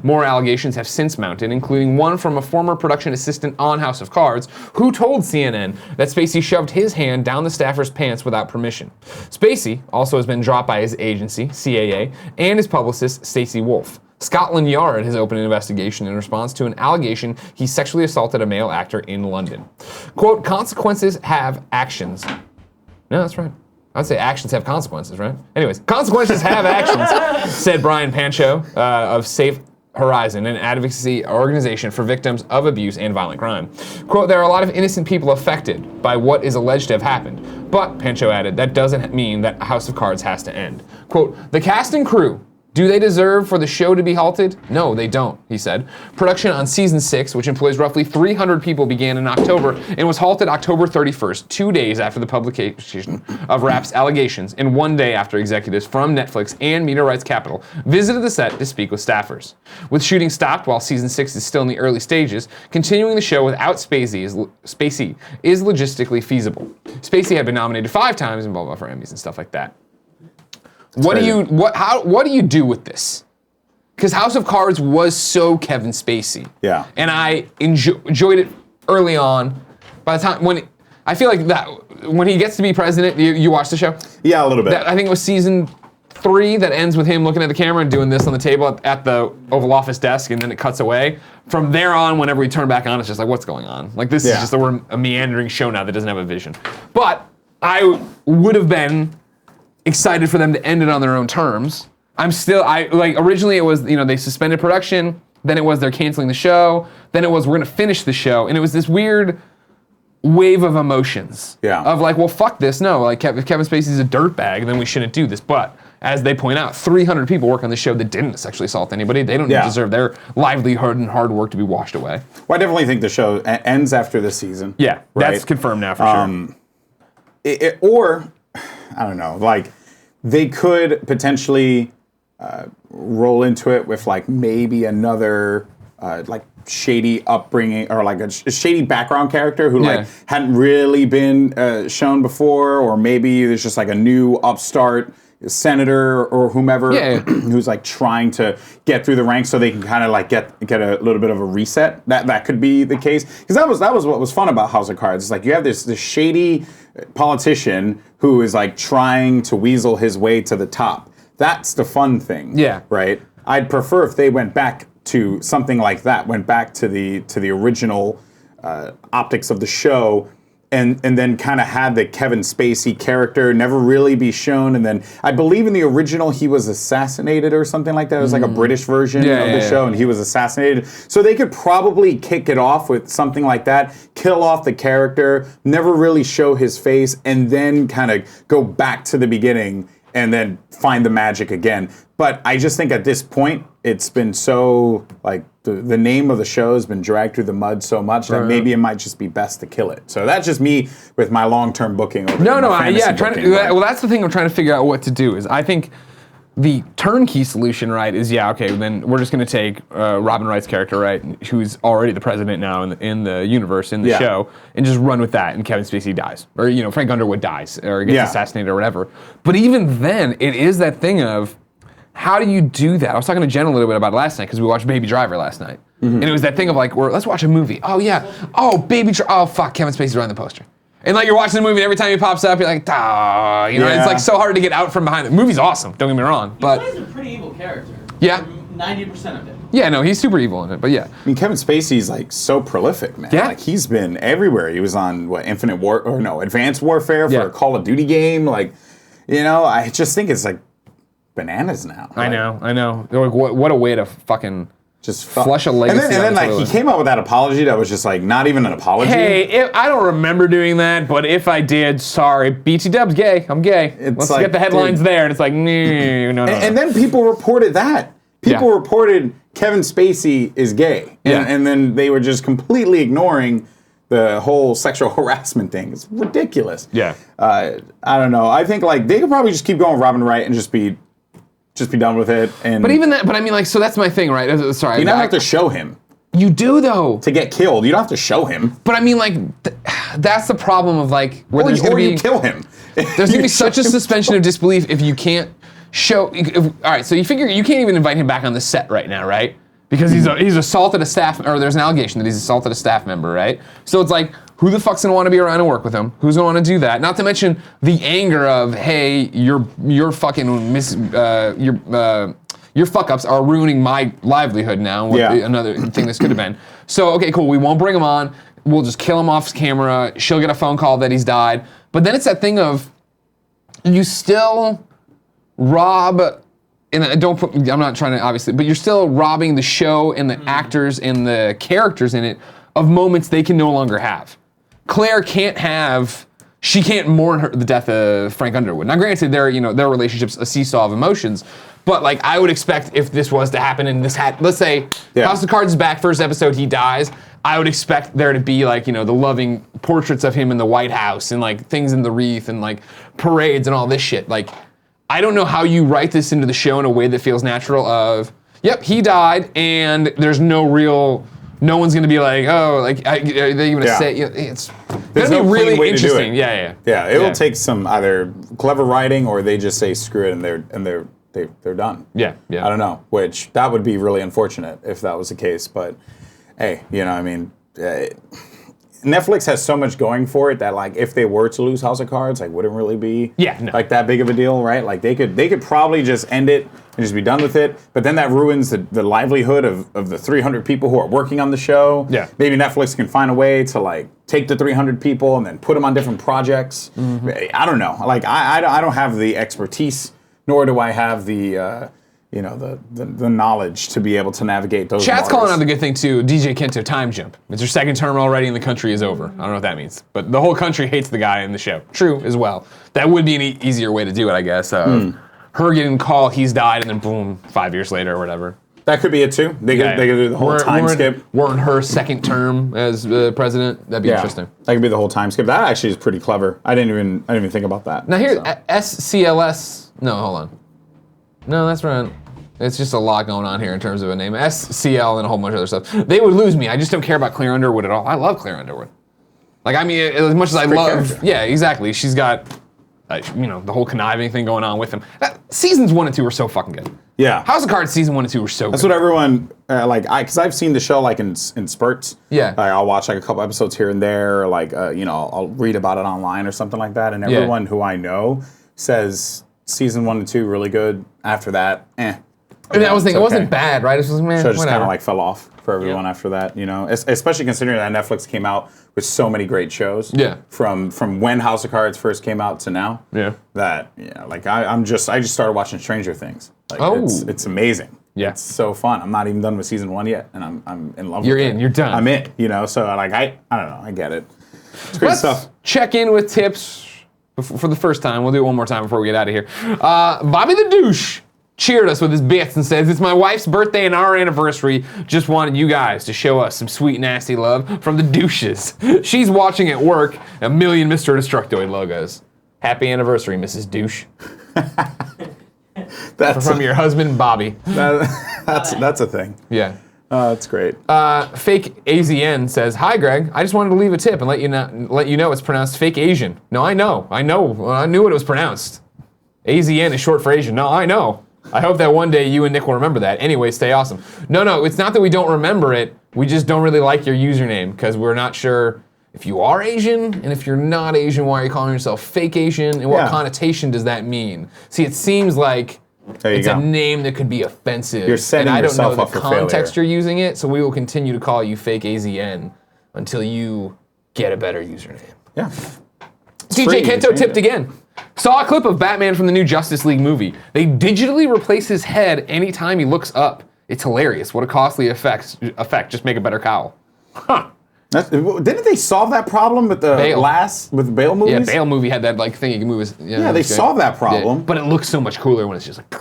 More allegations have since mounted, including one from a former production assistant on House of Cards, who told CNN that Spacey shoved his hand down the staffer's pants without permission. Spacey also has been dropped by his agency, CAA, and his publicist, Stacey Wolf. Scotland Yard has opened an investigation in response to an allegation he sexually assaulted a male actor in London. Quote, consequences have actions. No, that's right. I'd say actions have consequences, right? Anyways, consequences have actions, said Brian Pancho of Safe Horizon, an advocacy organization for victims of abuse and violent crime. Quote, there are a lot of innocent people affected by what is alleged to have happened. But, Pancho added, that doesn't mean that House of Cards has to end. Quote, the cast and crew, do they deserve for the show to be halted? No, they don't, he said. Production on season 6, which employs roughly 300 people, began in October and was halted October 31st, 2 days after the publication of Rapp's allegations and 1 day after executives from Netflix and Media Rights Capital visited the set to speak with staffers. With shooting stopped while season 6 is still in the early stages, continuing the show without Spacey is logistically feasible. Spacey had been nominated 5 times and blah, blah, for Emmys and stuff like that. What do you do with this? Because House of Cards was so Kevin Spacey. Yeah. And I enjoyed it early on. By the time I feel like that when he gets to be president, you watch the show? Yeah, a little bit. I think it was season 3 that ends with him looking at the camera and doing this on the table at the Oval Office desk, and then it cuts away. From there on, whenever we turn back on, it's just like, what's going on? Like this is just a meandering show now that doesn't have a vision. But I would have been excited for them to end it on their own terms. Originally it was, they suspended production, then it was they're canceling the show, then it was we're gonna finish the show, and it was this weird wave of emotions. Yeah. Of like, well, fuck this, no, like if Kevin Spacey's a dirtbag, then we shouldn't do this. But as they point out, 300 people work on the show that didn't sexually assault anybody. They don't deserve their livelihood and hard work to be washed away. Well, I definitely think the show ends after this season. Yeah, right? That's confirmed now for sure. Or, I don't know, like, they could potentially roll into it with like maybe another like shady upbringing or like a shady background character who like hadn't really been shown before, or maybe there's just like a new upstart senator or whomever who's like trying to get through the ranks so they can kind of like get a little bit of a reset. That could be the case, because that was what was fun about House of Cards. It's like you have this shady politician who is like trying to weasel his way to the top. That's the fun thing. Yeah. Right? I'd prefer if they went back to something like that, went back to the original optics of the show, and then kind of had the Kevin Spacey character never really be shown. And then I believe in the original he was assassinated or something like that. It was like a British version of the show, and he was assassinated. So they could probably kick it off with something like that, kill off the character, never really show his face, and then kind of go back to the beginning and then find the magic again. But I just think at this point, it's been so, like, the name of the show has been dragged through the mud so much that maybe it might just be best to kill it. So that's just me with my long-term booking. Well, that's the thing I'm trying to figure out what to do. Is I think the turnkey solution, right, is then we're just going to take Robin Wright's character, right, who's already the president now in the universe, in the show, and just run with that, and Kevin Spacey dies. Or, Frank Underwood dies, or gets assassinated or whatever. But even then, it is that thing of, how do you do that? I was talking to Jen a little bit about it last night, because we watched Baby Driver last night. And it was that thing of like, let's watch a movie. Oh yeah, Baby Driver, oh fuck, Kevin Spacey's running the poster. And like you're watching the movie, and every time he pops up, you're like, it's like so hard to get out from behind it. The movie's awesome, don't get me wrong. But he plays a pretty evil character. Yeah. 90% of it. Yeah, no, he's super evil in it, but yeah. I mean, Kevin Spacey's like so prolific, man. Yeah. Like he's been everywhere. He was on Advanced Warfare for a Call of Duty game. Like, you know, I just think it's like bananas now. I know. Like, what a way to fucking just flush a legacy. And then like he came out with that apology that was just like not even an apology. Hey, I don't remember doing that, but if I did, sorry. BT Dub's gay. I'm gay. Let's get the headlines there, and it's like, no. And then people reported that. People reported Kevin Spacey is gay. Yeah. And then they were just completely ignoring the whole sexual harassment thing. It's ridiculous. Yeah. I don't know. I think like they could probably just keep going Robin Wright and just be done with it. And but even that, but I mean, like, so that's my thing, right? Sorry. You don't have to show him. You do, though. To get killed. You don't have to show him. But I mean, like, that's the problem of, like, where there's going to be... you kill him. There's going to be such a suspension of disbelief if you can't show... all right, so you figure you can't even invite him back on the set right now, right? Because he's assaulted a staff... Or there's an allegation that he's assaulted a staff member, right? So it's like, who the fuck's going to want to be around and work with him? Who's going to want to do that? Not to mention the anger of, hey, you're fucking... your fuck-ups are ruining my livelihood now. Another thing this could have been. So, okay, cool. We won't bring him on. We'll just kill him off camera. She'll get a phone call that he's died. But then it's that thing of you still rob, and I'm not trying to, obviously, but you're still robbing the show and the actors and the characters in it of moments they can no longer have. Claire she can't mourn the death of Frank Underwood. Now, granted, their relationship's a seesaw of emotions, but like I would expect if this was to happen and let's say House of Cards is back, first episode, he dies, I would expect there to be like, the loving portraits of him in the White House and like things in the wreath and like parades and all this shit. Like, I don't know how you write this into the show in a way that feels natural of, yep, he died and there's no one's gonna be like, oh, like, are they gonna say, it's There's gonna no be really clean way interesting. To do it. Yeah, it will take some either clever writing or they just say screw it and they're done. Yeah. I don't know, which that would be really unfortunate if that was the case. But hey, I mean, Netflix has so much going for it that like if they were to lose House of Cards, like wouldn't really be like that big of a deal, right? Like they could probably just end it and just be done with it. But then that ruins the livelihood of the 300 people who are working on the show. Yeah. Maybe Netflix can find a way to like take the 300 people and then put them on different projects. Mm-hmm. I don't know. Like I don't have the expertise, nor do I have the the knowledge to be able to navigate those. Chat's calling out the good thing too. DJ Kento time jump. It's your second term already and the country is over. I don't know what that means, but the whole country hates the guy in the show. True as well. That would be an easier way to do it, I guess. Her getting a call, he's died, and then boom, 5 years later or whatever. That could be it too. They could do the whole time skip. We're in her second term as president. That'd be interesting. That could be the whole time skip. That actually is pretty clever. I didn't even think about that. Now here, SCLS. No, hold on. No, that's right. It's just a lot going on here in terms of a name. SCL and a whole bunch of other stuff. They would lose me. I just don't care about Claire Underwood at all. I love Claire Underwood. Like, I mean, as much as I love... Character. Yeah, exactly. She's got, the whole conniving thing going on with him. Seasons 1 and 2 were so fucking good. Yeah. House of Cards season 1 and 2 were so good. That's what everyone, because I've seen the show, like, in spurts. Yeah. Like, I'll watch, like, a couple episodes here and there, or, like, I'll read about it online or something like that, and everyone who I know says season 1 and 2 really good. After that, And that was the thing. It wasn't bad, right? It was man, so it just kind of like fell off for everyone after that, especially considering that Netflix came out with so many great shows. Yeah. From when House of Cards first came out to now. Yeah. That I just started watching Stranger Things. Like, it's amazing. Yeah. It's so fun. I'm not even done with season 1 yet, and I'm in love with it. You're in. You're done. I'm in. So like I don't know. I get it. It's great stuff. Check in with tips for the first time. We'll do it one more time before we get out of here. Bobby the Douche cheered us with his bits and says, it's my wife's birthday and our anniversary. Just wanted you guys to show us some sweet, nasty love from the douches. She's watching at work a million Mr. Destructoid logos. Happy anniversary, Mrs. Douche. That's from your husband, Bobby. That's a thing. Yeah. That's great. Fake AZN says, hi, Greg. I just wanted to leave a tip and let you know it's pronounced fake Asian. No, I know. I knew what it was pronounced. AZN is short for Asian. No, I know. I hope that one day you and Nick will remember that. Anyway, stay awesome. No, it's not that we don't remember it. We just don't really like your username because we're not sure if you are Asian, and if you're not Asian, why are you calling yourself fake Asian, and what connotation does that mean? See, it seems like It's a name that could be offensive. You're setting yourself up for failure. And I don't know the context you're using it, so we will continue to call you fake AZN until you get a better username. Yeah. DJ Kento tipped again. Saw a clip of Batman from the new Justice League movie. They digitally replace his head anytime he looks up. It's hilarious. What a costly effect. Just make a better cowl. Huh. Didn't they solve that problem with the Bale movies? Yeah, Bale movie had that like thing you can move his. Yeah, they solved that problem. Yeah, but it looks so much cooler when it's just like.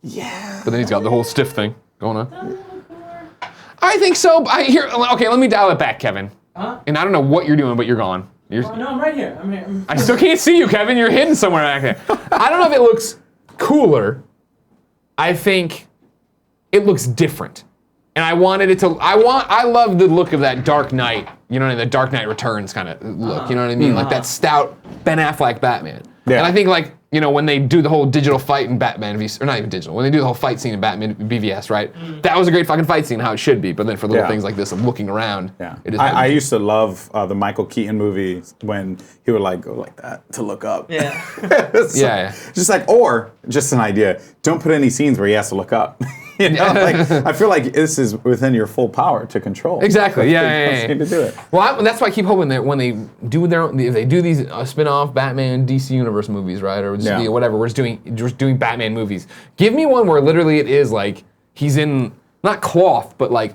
Yeah. But then he's got the whole stiff thing going on. I think so. Okay, let me dial it back, Kevin. Huh? And I don't know what you're doing, but you're gone. No, I'm right here. I'm here. I still can't see you, Kevin. You're hidden somewhere back there. I don't know if it looks cooler. I think it looks different. And I wanted it to, I love the look of that Dark Knight, you know what I mean? The Dark Knight Returns kind of look, you know what I mean? Like that stout Ben Affleck Batman. Yeah. And I think like, you know, when they do the whole digital fight in Batman, or not even digital, when they do the whole fight scene in Batman BVS, right? That was a great fucking fight scene, how it should be. But then for little things like this of looking around, it is. I used to love the Michael Keaton movies when he would like go like that to look up. Yeah. Just like, or just an idea, don't put any scenes where he has to look up. You know, like, I feel like this is within your full power to control. Exactly. Yeah. To do it. Well, that's why I keep hoping that when they do if they do these spin-off Batman DC Universe movies, right, or just, whatever, we're just doing Batman movies. Give me one where literally it is like he's in not cloth, but like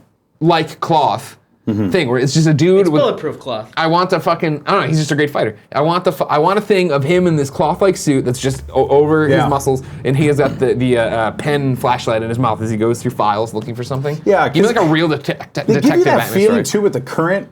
cloth. Thing where it's just a dude with bulletproof cloth. I want the fucking. I don't know. He's just a great fighter. I want a thing of him in this cloth-like suit that's just over his muscles, and he has got the pen flashlight in his mouth as he goes through files looking for something. Yeah, give me like a real detective. They give you that Batman feeling story. too with the current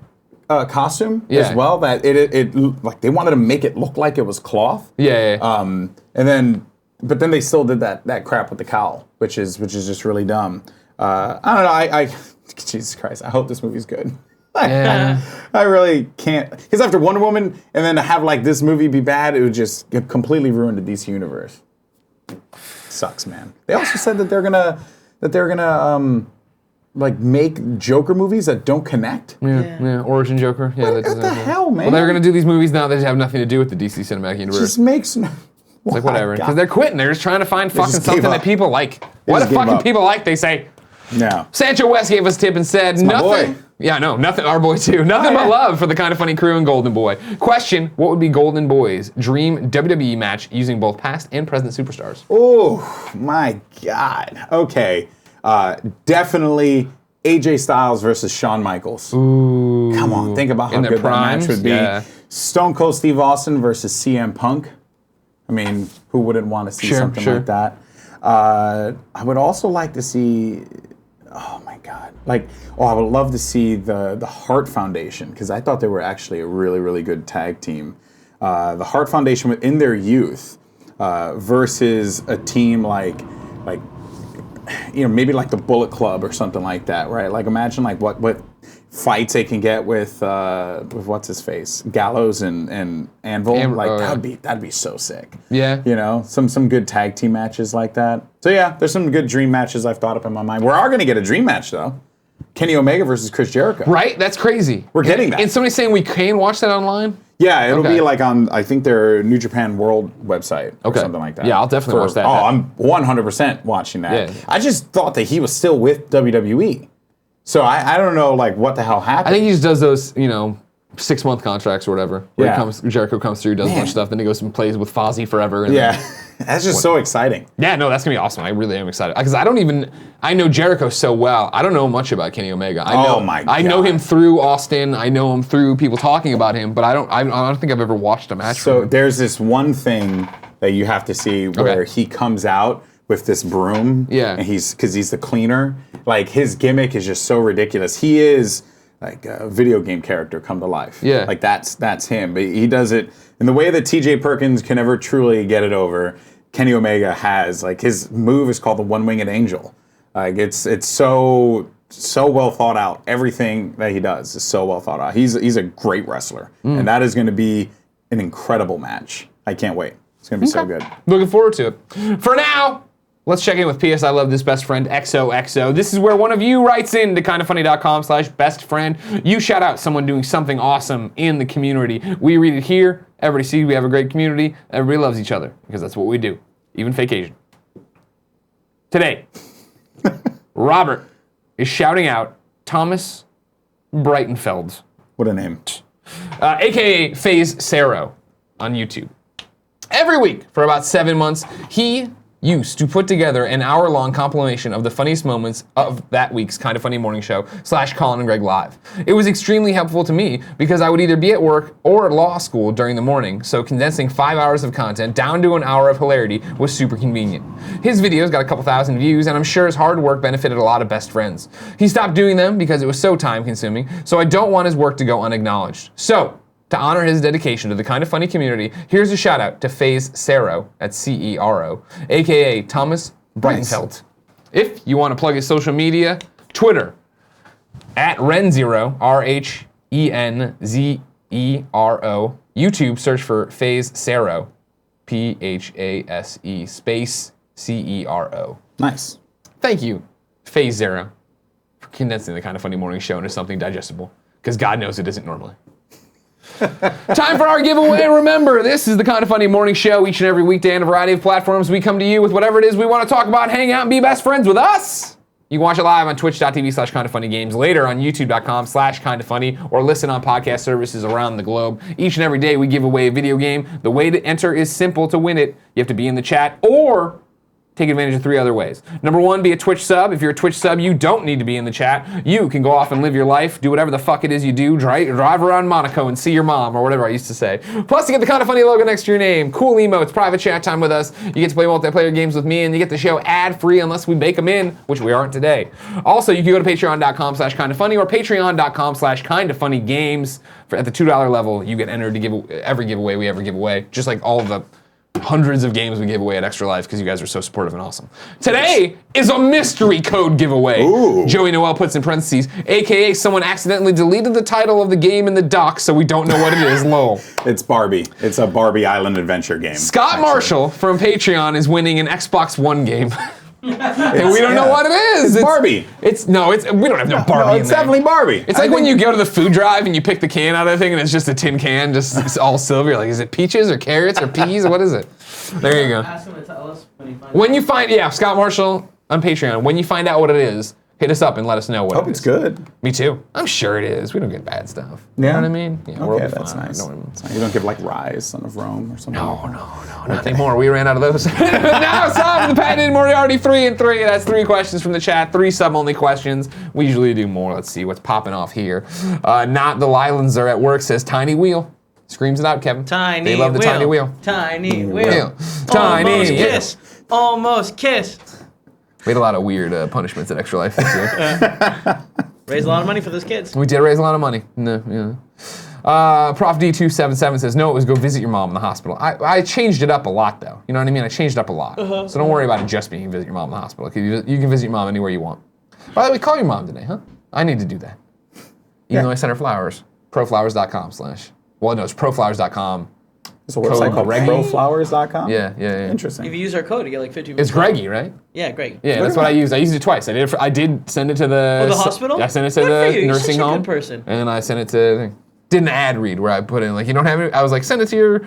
costume as well. That it like they wanted to make it look like it was cloth. Yeah. But then they still did that crap with the cowl, which is just really dumb. I don't know. Jesus Christ, I hope this movie's good. I really can't. Because after Wonder Woman, and then to have like this movie be bad, it would just completely ruin the DC universe. Sucks, man. They also said that they're gonna like make Joker movies that don't connect. Yeah. Origin Joker. Yeah, what the hell, man? Well, they're gonna do these movies now that have nothing to do with the DC cinematic universe. Just makes no. It's like whatever, because they're quitting. They're just trying to find fucking something that people like. What do fucking people like? They say. No. Sancho West gave us a tip and said nothing. Yeah, no, nothing. Our boy too. Nothing but love for the Kind of Funny crew and Golden Boy. Question: what would be Golden Boy's dream WWE match using both past and present superstars? Oh my God. Okay, definitely AJ Styles versus Shawn Michaels. Ooh. Come on, think about how good that match would be. Yeah. Stone Cold Steve Austin versus CM Punk. I mean, who wouldn't want to see something like that? I would also like to see. Oh my God! I would love to see the Hart Foundation, because I thought they were actually a really, really good tag team. The Hart Foundation in their youth versus a team like maybe like the Bullet Club or something like that, right? Like imagine like what fights they can get with what's his face, Gallows and Anvil. That'd be so sick. Yeah. You know, some good tag team matches like that. So yeah, there's some good dream matches I've thought up in my mind. We are gonna get a dream match though. Kenny Omega versus Chris Jericho. Right? That's crazy. We're getting that. And somebody's saying we can watch that online? Yeah, it'll be like on, I think, their New Japan World website or something like that. Yeah, I'll definitely watch that. Oh, I'm 100% watching that. Yeah. I just thought that he was still with WWE. So I don't know like what the hell happened. I think he just does those, 6-month contracts or whatever. Where Jericho comes through, does a bunch of stuff, then he goes and plays with Fozzy forever. And that's just so exciting. Yeah, no, that's gonna be awesome. I really am excited because I know Jericho so well. I don't know much about Kenny Omega. I know him through Austin. I know him through people talking about him, but I don't think I've ever watched a match. So there's this one thing that you have to see where he comes out with this broom. Yeah, and because he's the cleaner. Like his gimmick is just so ridiculous. He is like a video game character come to life. Yeah. Like that's him. But he does it in the way that TJ Perkins can never truly get it over. Kenny Omega has, like, his move is called the One-Winged Angel. Like it's so well thought out. Everything that he does is so well thought out. He's a great wrestler. And that is going to be an incredible match. I can't wait. It's going to be so good. Looking forward to it. For now, let's check in with P.S. I Love This Best Friend XOXO. This is where one of you writes in to kindoffunny.com/bestfriend. You shout out someone doing something awesome in the community. We read it here. Everybody sees we have a great community. Everybody loves each other because that's what we do. Even fake Asian. Today, Robert is shouting out Thomas Breitenfeld. What a name. AKA FaZe Saro on YouTube. Every week for about 7 months, he used to put together an hour-long compilation of the funniest moments of that week's Kinda Funny Morning Show / Colin and Greg Live. It was extremely helpful to me because I would either be at work or at law school during the morning, so condensing 5 hours of content down to an hour of hilarity was super convenient. His videos got a couple thousand views, and I'm sure his hard work benefited a lot of best friends. He stopped doing them because it was so time-consuming, so I don't want his work to go unacknowledged. So, to honor his dedication to the Kinda Funny community, here's a shout out to FaZe Saro, that's C-E-R-O, aka Thomas Breitenfeld. Nice. If you want to plug his social media, Twitter, at Renzero, R-H-E-N-Z-E-R-O. YouTube, search for FaZe Saro, P-H-A-S-E space C-E-R-O. Nice. Thank you, FaZe Saro, for condensing the Kinda Funny Morning Show into something digestible, because God knows it isn't normally. Time for our giveaway. Remember, this is the Kinda Funny Morning Show. Each and every weekday on a variety of platforms, we come to you with whatever it is we want to talk about. Hang out and be best friends with us. You can watch it live on twitch.tv/kindafunnygames, later on youtube.com/kindafunny, or listen on podcast services around the globe. Each and every day we give away a video game. The way to enter is simple. To win it, you have to be in the chat or take advantage of 3 other ways. Number 1, be a Twitch sub. If you're a Twitch sub, you don't need to be in the chat. You can go off and live your life, do whatever the fuck it is you do, drive around Monaco and see your mom, or whatever I used to say. Plus, you get the Kinda Funny logo next to your name, cool emotes, private chat time with us. You get to play multiplayer games with me, and you get the show ad-free unless we bake them in, which we aren't today. Also, you can go to patreon.com/kindafunny or patreon.com/kindafunnygames. At the $2 level, you get entered to give every giveaway we ever give away, just like all of the hundreds of games we gave away at Extra Life because you guys are so supportive and awesome. Today is a mystery code giveaway. Ooh. Joey Noel puts in parentheses, aka someone accidentally deleted the title of the game in the doc, so we don't know what it is, lol. It's Barbie. It's a Barbie Island adventure game. Scott Marshall from Patreon is winning an Xbox One game. And we don't know what it is. It's Barbie. We don't have no Barbie. No, it's definitely Barbie. It's like when you go to the food drive and you pick the can out of the thing and it's just a tin can, just it's all silver. You're like, is it peaches or carrots or peas? What is it? There you go. Ask him to tell us when you find Scott Marshall on Patreon. When you find out what it is, hit us up and let us know what it is. Hope it's good. Me too. I'm sure it is. We don't get bad stuff. Yeah. You know what I mean? Yeah, okay, that's nice. You don't give like Rise, Son of Rome or something? No, not anymore. We ran out of those. Now it's time for the patented Moriarty 3 and 3. That's 3 questions from the chat, 3 sub-only questions. We usually do more. Let's see what's popping off here. Not the Lylands are at work, says Tiny Wheel. Screams it out, Kevin. Tiny They love the wheel. Tiny Wheel. Tiny wheel. Tiny Almost wheel. kiss. Almost kiss. We had a lot of weird punishments at Extra Life this year. Raise a lot of money for those kids. We did raise a lot of money. No, yeah. Prof D277 says, no, it was go visit your mom in the hospital. I changed it up a lot, though. You know what I mean? I changed it up a lot. So don't worry about it just being visit your mom in the hospital. You can visit your mom anywhere you want. By the way, call your mom today, huh? I need to do that. Even though I sent her flowers. Proflowers.com/ well, no, it's proflowers.com. It's a website called proflowers.com? Yeah. Interesting. If you use our code, you get like 50%. It's Greggy, right? Yeah, Greg. Yeah, that's what I used. I used it twice. I did send it to the hospital? I sent it to Good for you. the You're nursing such a home. good person. And I sent it to did an ad read where I put in like, you don't have it. I was like, send it to your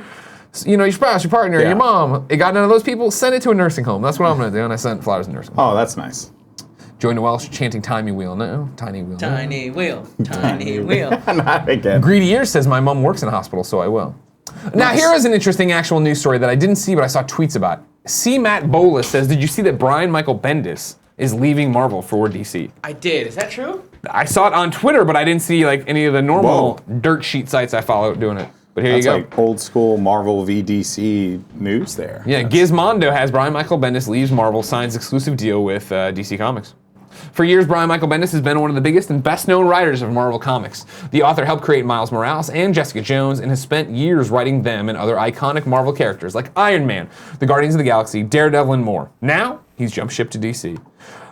spouse, your partner, your mom. It got none of those people. Send it to a nursing home. That's what I'm gonna do. And I sent flowers to nursing home. Oh, that's nice. Joey Noel chanting Tiny Wheel. No, Tiny Wheel. Tiny wheel. Tiny wheel. Not again. Greedy Ears says my mom works in a hospital, so I will. Now here is an interesting actual news story that I didn't see, but I saw tweets about. C. Matt Bolus says, did you see that Brian Michael Bendis is leaving Marvel for DC? I did. Is that true? I saw it on Twitter, but I didn't see like any of the normal dirt sheet sites I follow doing it. But here you go. That's like old school Marvel v DC news there. Yeah, Gizmondo has Brian Michael Bendis leaves Marvel, signs exclusive deal with DC Comics. For years, Brian Michael Bendis has been one of the biggest and best-known writers of Marvel Comics. The author helped create Miles Morales and Jessica Jones and has spent years writing them and other iconic Marvel characters like Iron Man, the Guardians of the Galaxy, Daredevil, and more. Now, he's jumped ship to DC.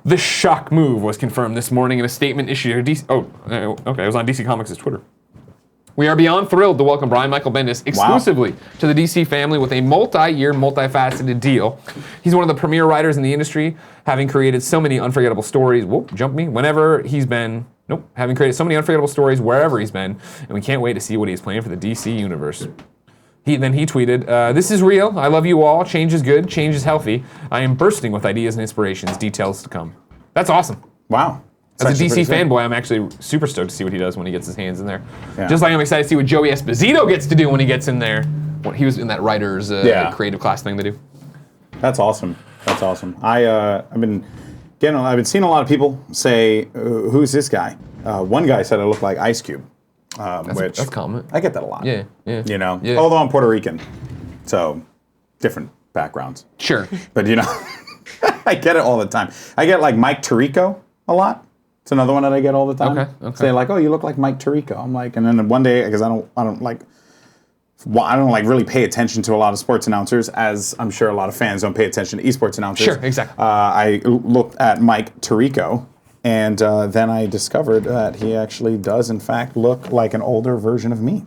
The shock move was confirmed this morning in a statement issued to DC. Oh, okay, it was on DC Comics' Twitter. We are beyond thrilled to welcome Brian Michael Bendis exclusively to the DC family with a multi-year, multifaceted deal. He's one of the premier writers in the industry, having created so many unforgettable stories. Having created so many unforgettable stories wherever he's been, and we can't wait to see what he's planning for the DC universe. He tweeted, "This is real. I love you all. Change is good. Change is healthy. I am bursting with ideas and inspirations. Details to come." That's awesome. Wow. As a DC fanboy, I'm actually super stoked to see what he does when he gets his hands in there. Yeah. Just like I'm excited to see what Joey Esposito gets to do when he gets in there. When he was in that writer's creative class thing to do. That's awesome. That's awesome. I've been seeing a lot of people say, "Who's this guy?" One guy said I look like Ice Cube, That's common. I get that a lot. Yeah. You know, Yeah. although I'm Puerto Rican, so different backgrounds. Sure. But you know, I get it all the time. I get like Mike Tirico a lot. It's another one that I get all the time. Okay. Say like, "Oh, you look like Mike Tirico." I'm like, and then one day, because I don't really pay attention to a lot of sports announcers, as I'm sure a lot of fans don't pay attention to esports announcers. Sure, exactly. I looked at Mike Tirico, and then I discovered that he actually does, in fact, look like an older version of me.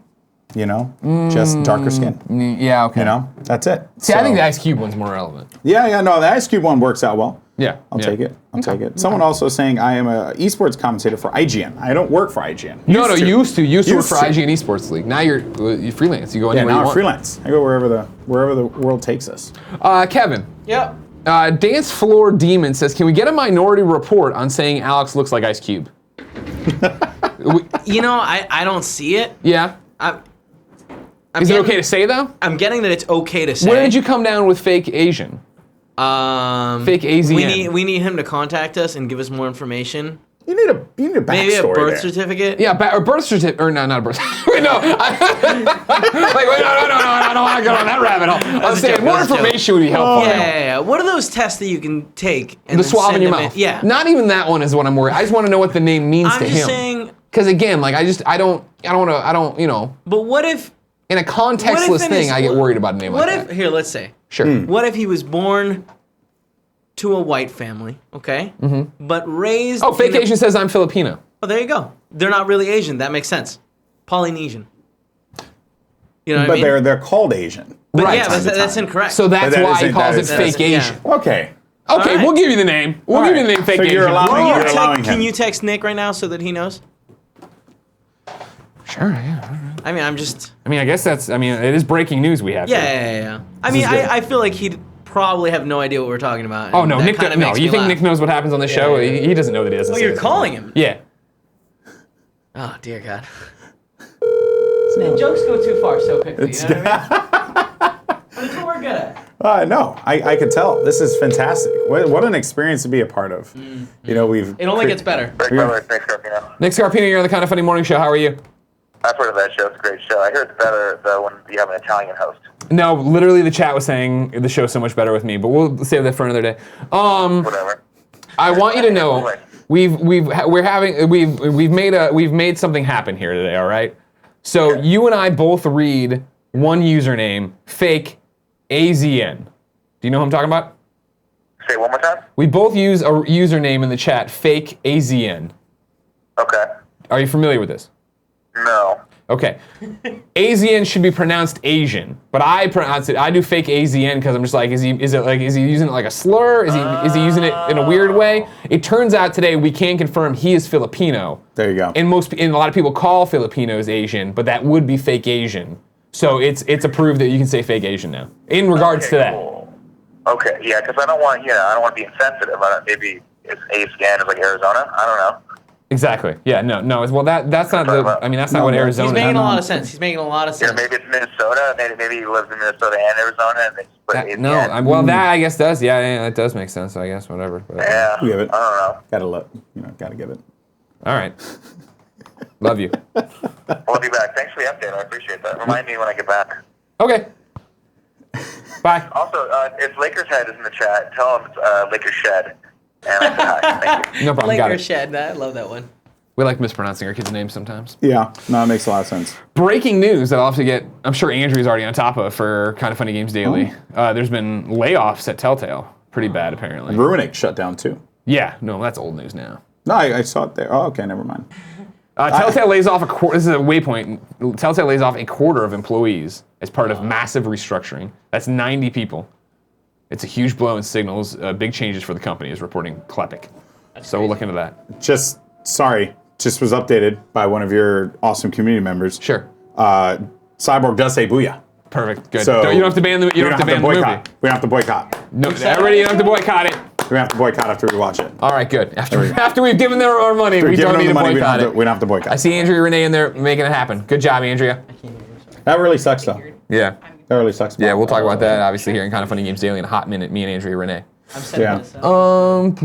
You know, just darker skin. Yeah, okay. You know, that's it. See, I think the Ice Cube one's more relevant. Yeah, no, the Ice Cube one works out well. Yeah. I'll take it. I'll take it. Someone also saying I am an esports commentator for IGN. I don't work for IGN. You used to work for IGN Esports League. Now you're freelance. You go anywhere you want. I'm freelance. I go wherever the world takes us. Kevin. Yep. Dance Floor Demon says, "Can we get a Minority Report on saying Alex looks like Ice Cube?" You know, I don't see it. Yeah. Is it okay to say though? I'm getting that it's okay to say. Where did you come down with fake Asian? Fake AZN. We need him to contact us and give us more information. You need a backstory. Maybe a birth there. certificate. Yeah, or birth certificate, or no, not a birth. Wait, no. No. I don't want to go down that rabbit hole. I was saying more information would be helpful. Yeah. What are those tests that you can take? And the swab in your mouth. Yeah. Not even that one is what I'm worried. I just want to know what the name means to him. I'm just saying. Because again, like I don't want to, you know. But what if? In a contextless thing, I get worried about a name like that. What if? Here, let's say. Sure. What if he was born to a white family, okay? Mm-hmm. But raised. Oh, fake Asian says I'm Filipino. Oh, there you go. They're not really Asian. That makes sense. Polynesian. You know what I mean? But they're called Asian. But right. yeah, that's incorrect. So that's why he calls it fake Asian. Yeah. Okay. Okay, right. We'll give you the name. We'll give you the name fake Asian. You're allowing him. Can you text Nick right now so that he knows? Sure, yeah. I mean, I guess it is breaking news we have here. Yeah. I mean, I feel like he'd probably have no idea what we're talking about. Oh, no, Nick, no. You think Nick knows what happens on the show? Yeah. He doesn't know that he doesn't. Oh, you're calling him? Yeah. Oh, dear God. Jokes go too far so quickly, you know what I mean? That's what we're good at. No, I could tell. This is fantastic. What an experience to be a part of. Mm-hmm. You know, It only gets better. Nick Scarpino. Nick Scarpino, you're on the Kind of Funny Morning Show. How are you? I've heard of that show. It's a great show. I heard it's better though when you have an Italian host. No, literally the chat was saying the show's so much better with me, but we'll save that for another day. Whatever. I want you to know we've made something happen here today. All right. So you and I both read one username, fake AZN. Do you know who I'm talking about? Say it one more time. We both use a username in the chat, fake AZN. Okay. Are you familiar with this? No. Okay. AZN should be pronounced Asian, but I pronounce it. I do fake AZN because I'm just like, is he using it like a slur? Is he using it in a weird way? It turns out today we can confirm he is Filipino. There you go. And a lot of people call Filipinos Asian, but that would be fake Asian. So it's approved that you can say fake Asian now. In regards to that. Cool. Okay. Yeah, because I don't want to be insensitive. Maybe it's ASCAN is like Arizona. I don't know. Exactly. Yeah. No. Well, that's not the. I mean, that's not what Arizona. He's making a lot of sense. Yeah, maybe it's Minnesota. Maybe he lives in Minnesota and Arizona, and they split ASCAN. Well, that I guess does. Yeah, that does make sense. I guess whatever. But, yeah. Give it. I don't know. Gotta give it. All right. Love you. We'll be back. Thanks for the update. I appreciate that. Remind me when I get back. Okay. Bye. Also, if Lakers Head is in the chat, tell him it's Lakers Shed. And I said hi. Thank you. No problem. Got Lakers it. Shed. I love that one. We like mispronouncing our kids' names sometimes. Yeah, no, it makes a lot of sense. Breaking news that I'll have to get, I'm sure Andrew's already on top of for Kind of Funny Games Daily. There's been layoffs at Telltale. Pretty bad, apparently. Runic shut down too. Yeah, no, that's old news now. No, I saw it there. Oh, okay, never mind. Telltale lays off this is a waypoint. Telltale lays off a quarter of employees as part of massive restructuring. That's 90 people. It's a huge blow and signals big changes for the company, is reporting Klepek. So we'll look into that. Just was updated by one of your awesome community members. Sure. Cyborg does say booyah. Perfect. Good. So you don't have to ban the. You don't have to ban the movie. We don't have to boycott. No, everybody, you don't have to boycott it. We have to boycott after we watch it. All right, good. After we've given them our money, we don't need to boycott it. We don't have to boycott. I see Andrea Renee in there making it happen. Good job, Andrea. That really sucks, though. Yeah. That really sucks. Yeah, we'll talk about that obviously here in Kind of Funny Games Daily in a hot minute. Me and Andrea Renee. I'm sending this out.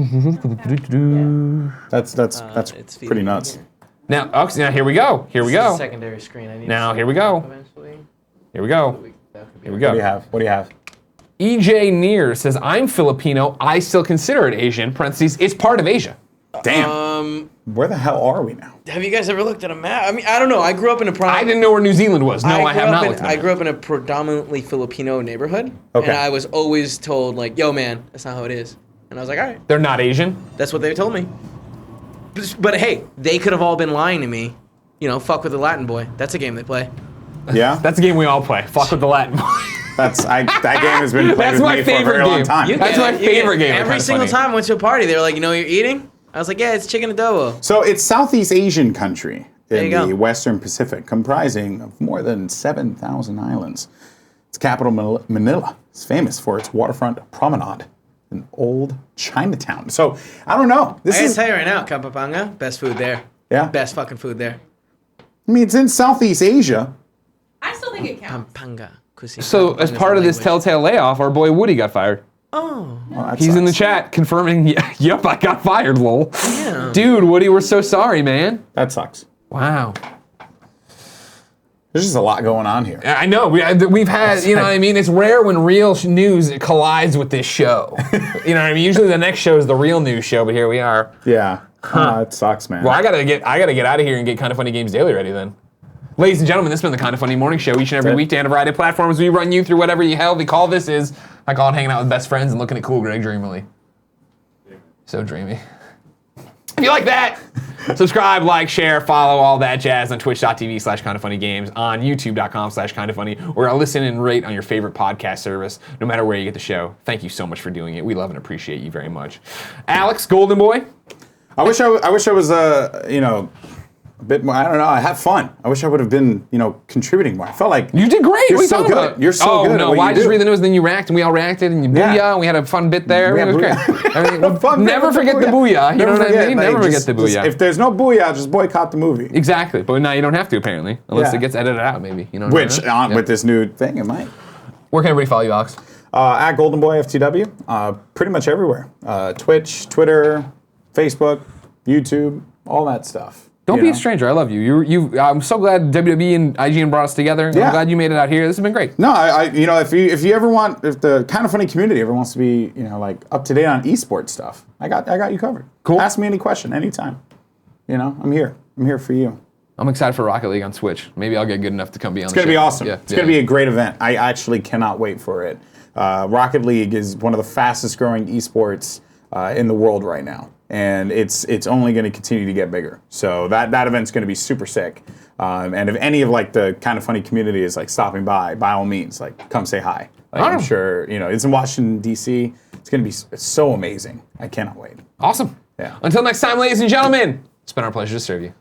That's pretty nuts. Now here we go. Here we go. Secondary screen. I need now here we go. Eventually. Here we go. Here we go. What do you have? EJ Neer says, I'm Filipino. I still consider it Asian. Parentheses, it's part of Asia. Damn. Where the hell are we now? Have you guys ever looked at a map? I mean, I don't know. I grew up in a I didn't know where New Zealand was. No, I have not looked at I grew up in a predominantly Filipino neighborhood. Okay. And I was always told, like, yo, man, that's not how it is. And I was like, all right. They're not Asian? That's what they told me. But hey, they could have all been lying to me. You know, fuck with the Latin boy. That's a game they play. Yeah? That's a game we all play. Fuck with the Latin boy. That game has been played with me for a very long time. That's my favorite game. Every single time I went to a party, they were like, you know what you're eating? I was like, yeah, it's chicken adobo. So it's Southeast Asian country in the go. Western Pacific, comprising of more than 7,000 islands. Its capital, Manila, is famous for its waterfront promenade in old Chinatown. So, I don't know. I gotta tell you right now, Kapapanga, best food there. Yeah? Best fucking food there. I mean, it's in Southeast Asia. I still think it counts. Pampanga cuisine. So, as part of this telltale layoff, our boy Woody got fired. Oh. Well, He's in the chat confirming, yep, I got fired, lol. Yeah. Dude, Woody, we're so sorry, man. That sucks. Wow. There's just a lot going on here. I know. We've had, you know what I mean? It's rare when real news collides with this show. You know what I mean? Usually the next show is the real news show, but here we are. Yeah. It sucks, man. Well, I gotta get out of here and get Kind of Funny Games Daily ready then. Ladies and gentlemen, this has been the Kind of Funny Morning Show each and every weekday on a variety of platforms. We run you through whatever the hell we call this is. I call it hanging out with best friends and looking at cool Greg dreamily. So dreamy. If you like that, subscribe, like, share, follow, all that jazz on twitch.tv/kindoffunnygames, on youtube.com/kindoffunny, or listen and rate on your favorite podcast service, no matter where you get the show. Thank you so much for doing it. We love and appreciate you very much. Alex, Golden Boy. I wish I was a bit more. I don't know. I have fun. I wish I would have been, contributing more. I felt like you did great. You're so good. You're so good. Oh no! Why just read the news? Then you react, and we all reacted, and you booyah, and we had a fun bit there. It was great. Never forget the booyah. You know what I mean? Never forget the booyah. If there's no booyah, just boycott the movie. Exactly. But now you don't have to apparently, unless it gets edited out, maybe. You know. With this new thing, it might. Where can everybody follow you, Alex? At Golden Boy FTW. Pretty much everywhere. Twitch, Twitter, Facebook, YouTube, all that stuff. Don't be a stranger. I love you. I'm so glad WWE and IGN brought us together. Yeah. I'm glad you made it out here. This has been great. No, if you ever want, if the Kind of Funny community ever wants to be, up to date on esports stuff, I got you covered. Cool. Ask me any question anytime. I'm here. I'm here for you. I'm excited for Rocket League on Switch. Maybe I'll get good enough to come be on the show. It's going to be awesome. Yeah. It's going to be a great event. I actually cannot wait for it. Rocket League is one of the fastest growing esports in the world right now. And it's only going to continue to get bigger. So that event's going to be super sick. And if any of the Kind of Funny community is stopping by all means, come say hi. I'm sure it's in Washington D.C. It's going to be so amazing. I cannot wait. Awesome. Yeah. Until next time, ladies and gentlemen, it's been our pleasure to serve you.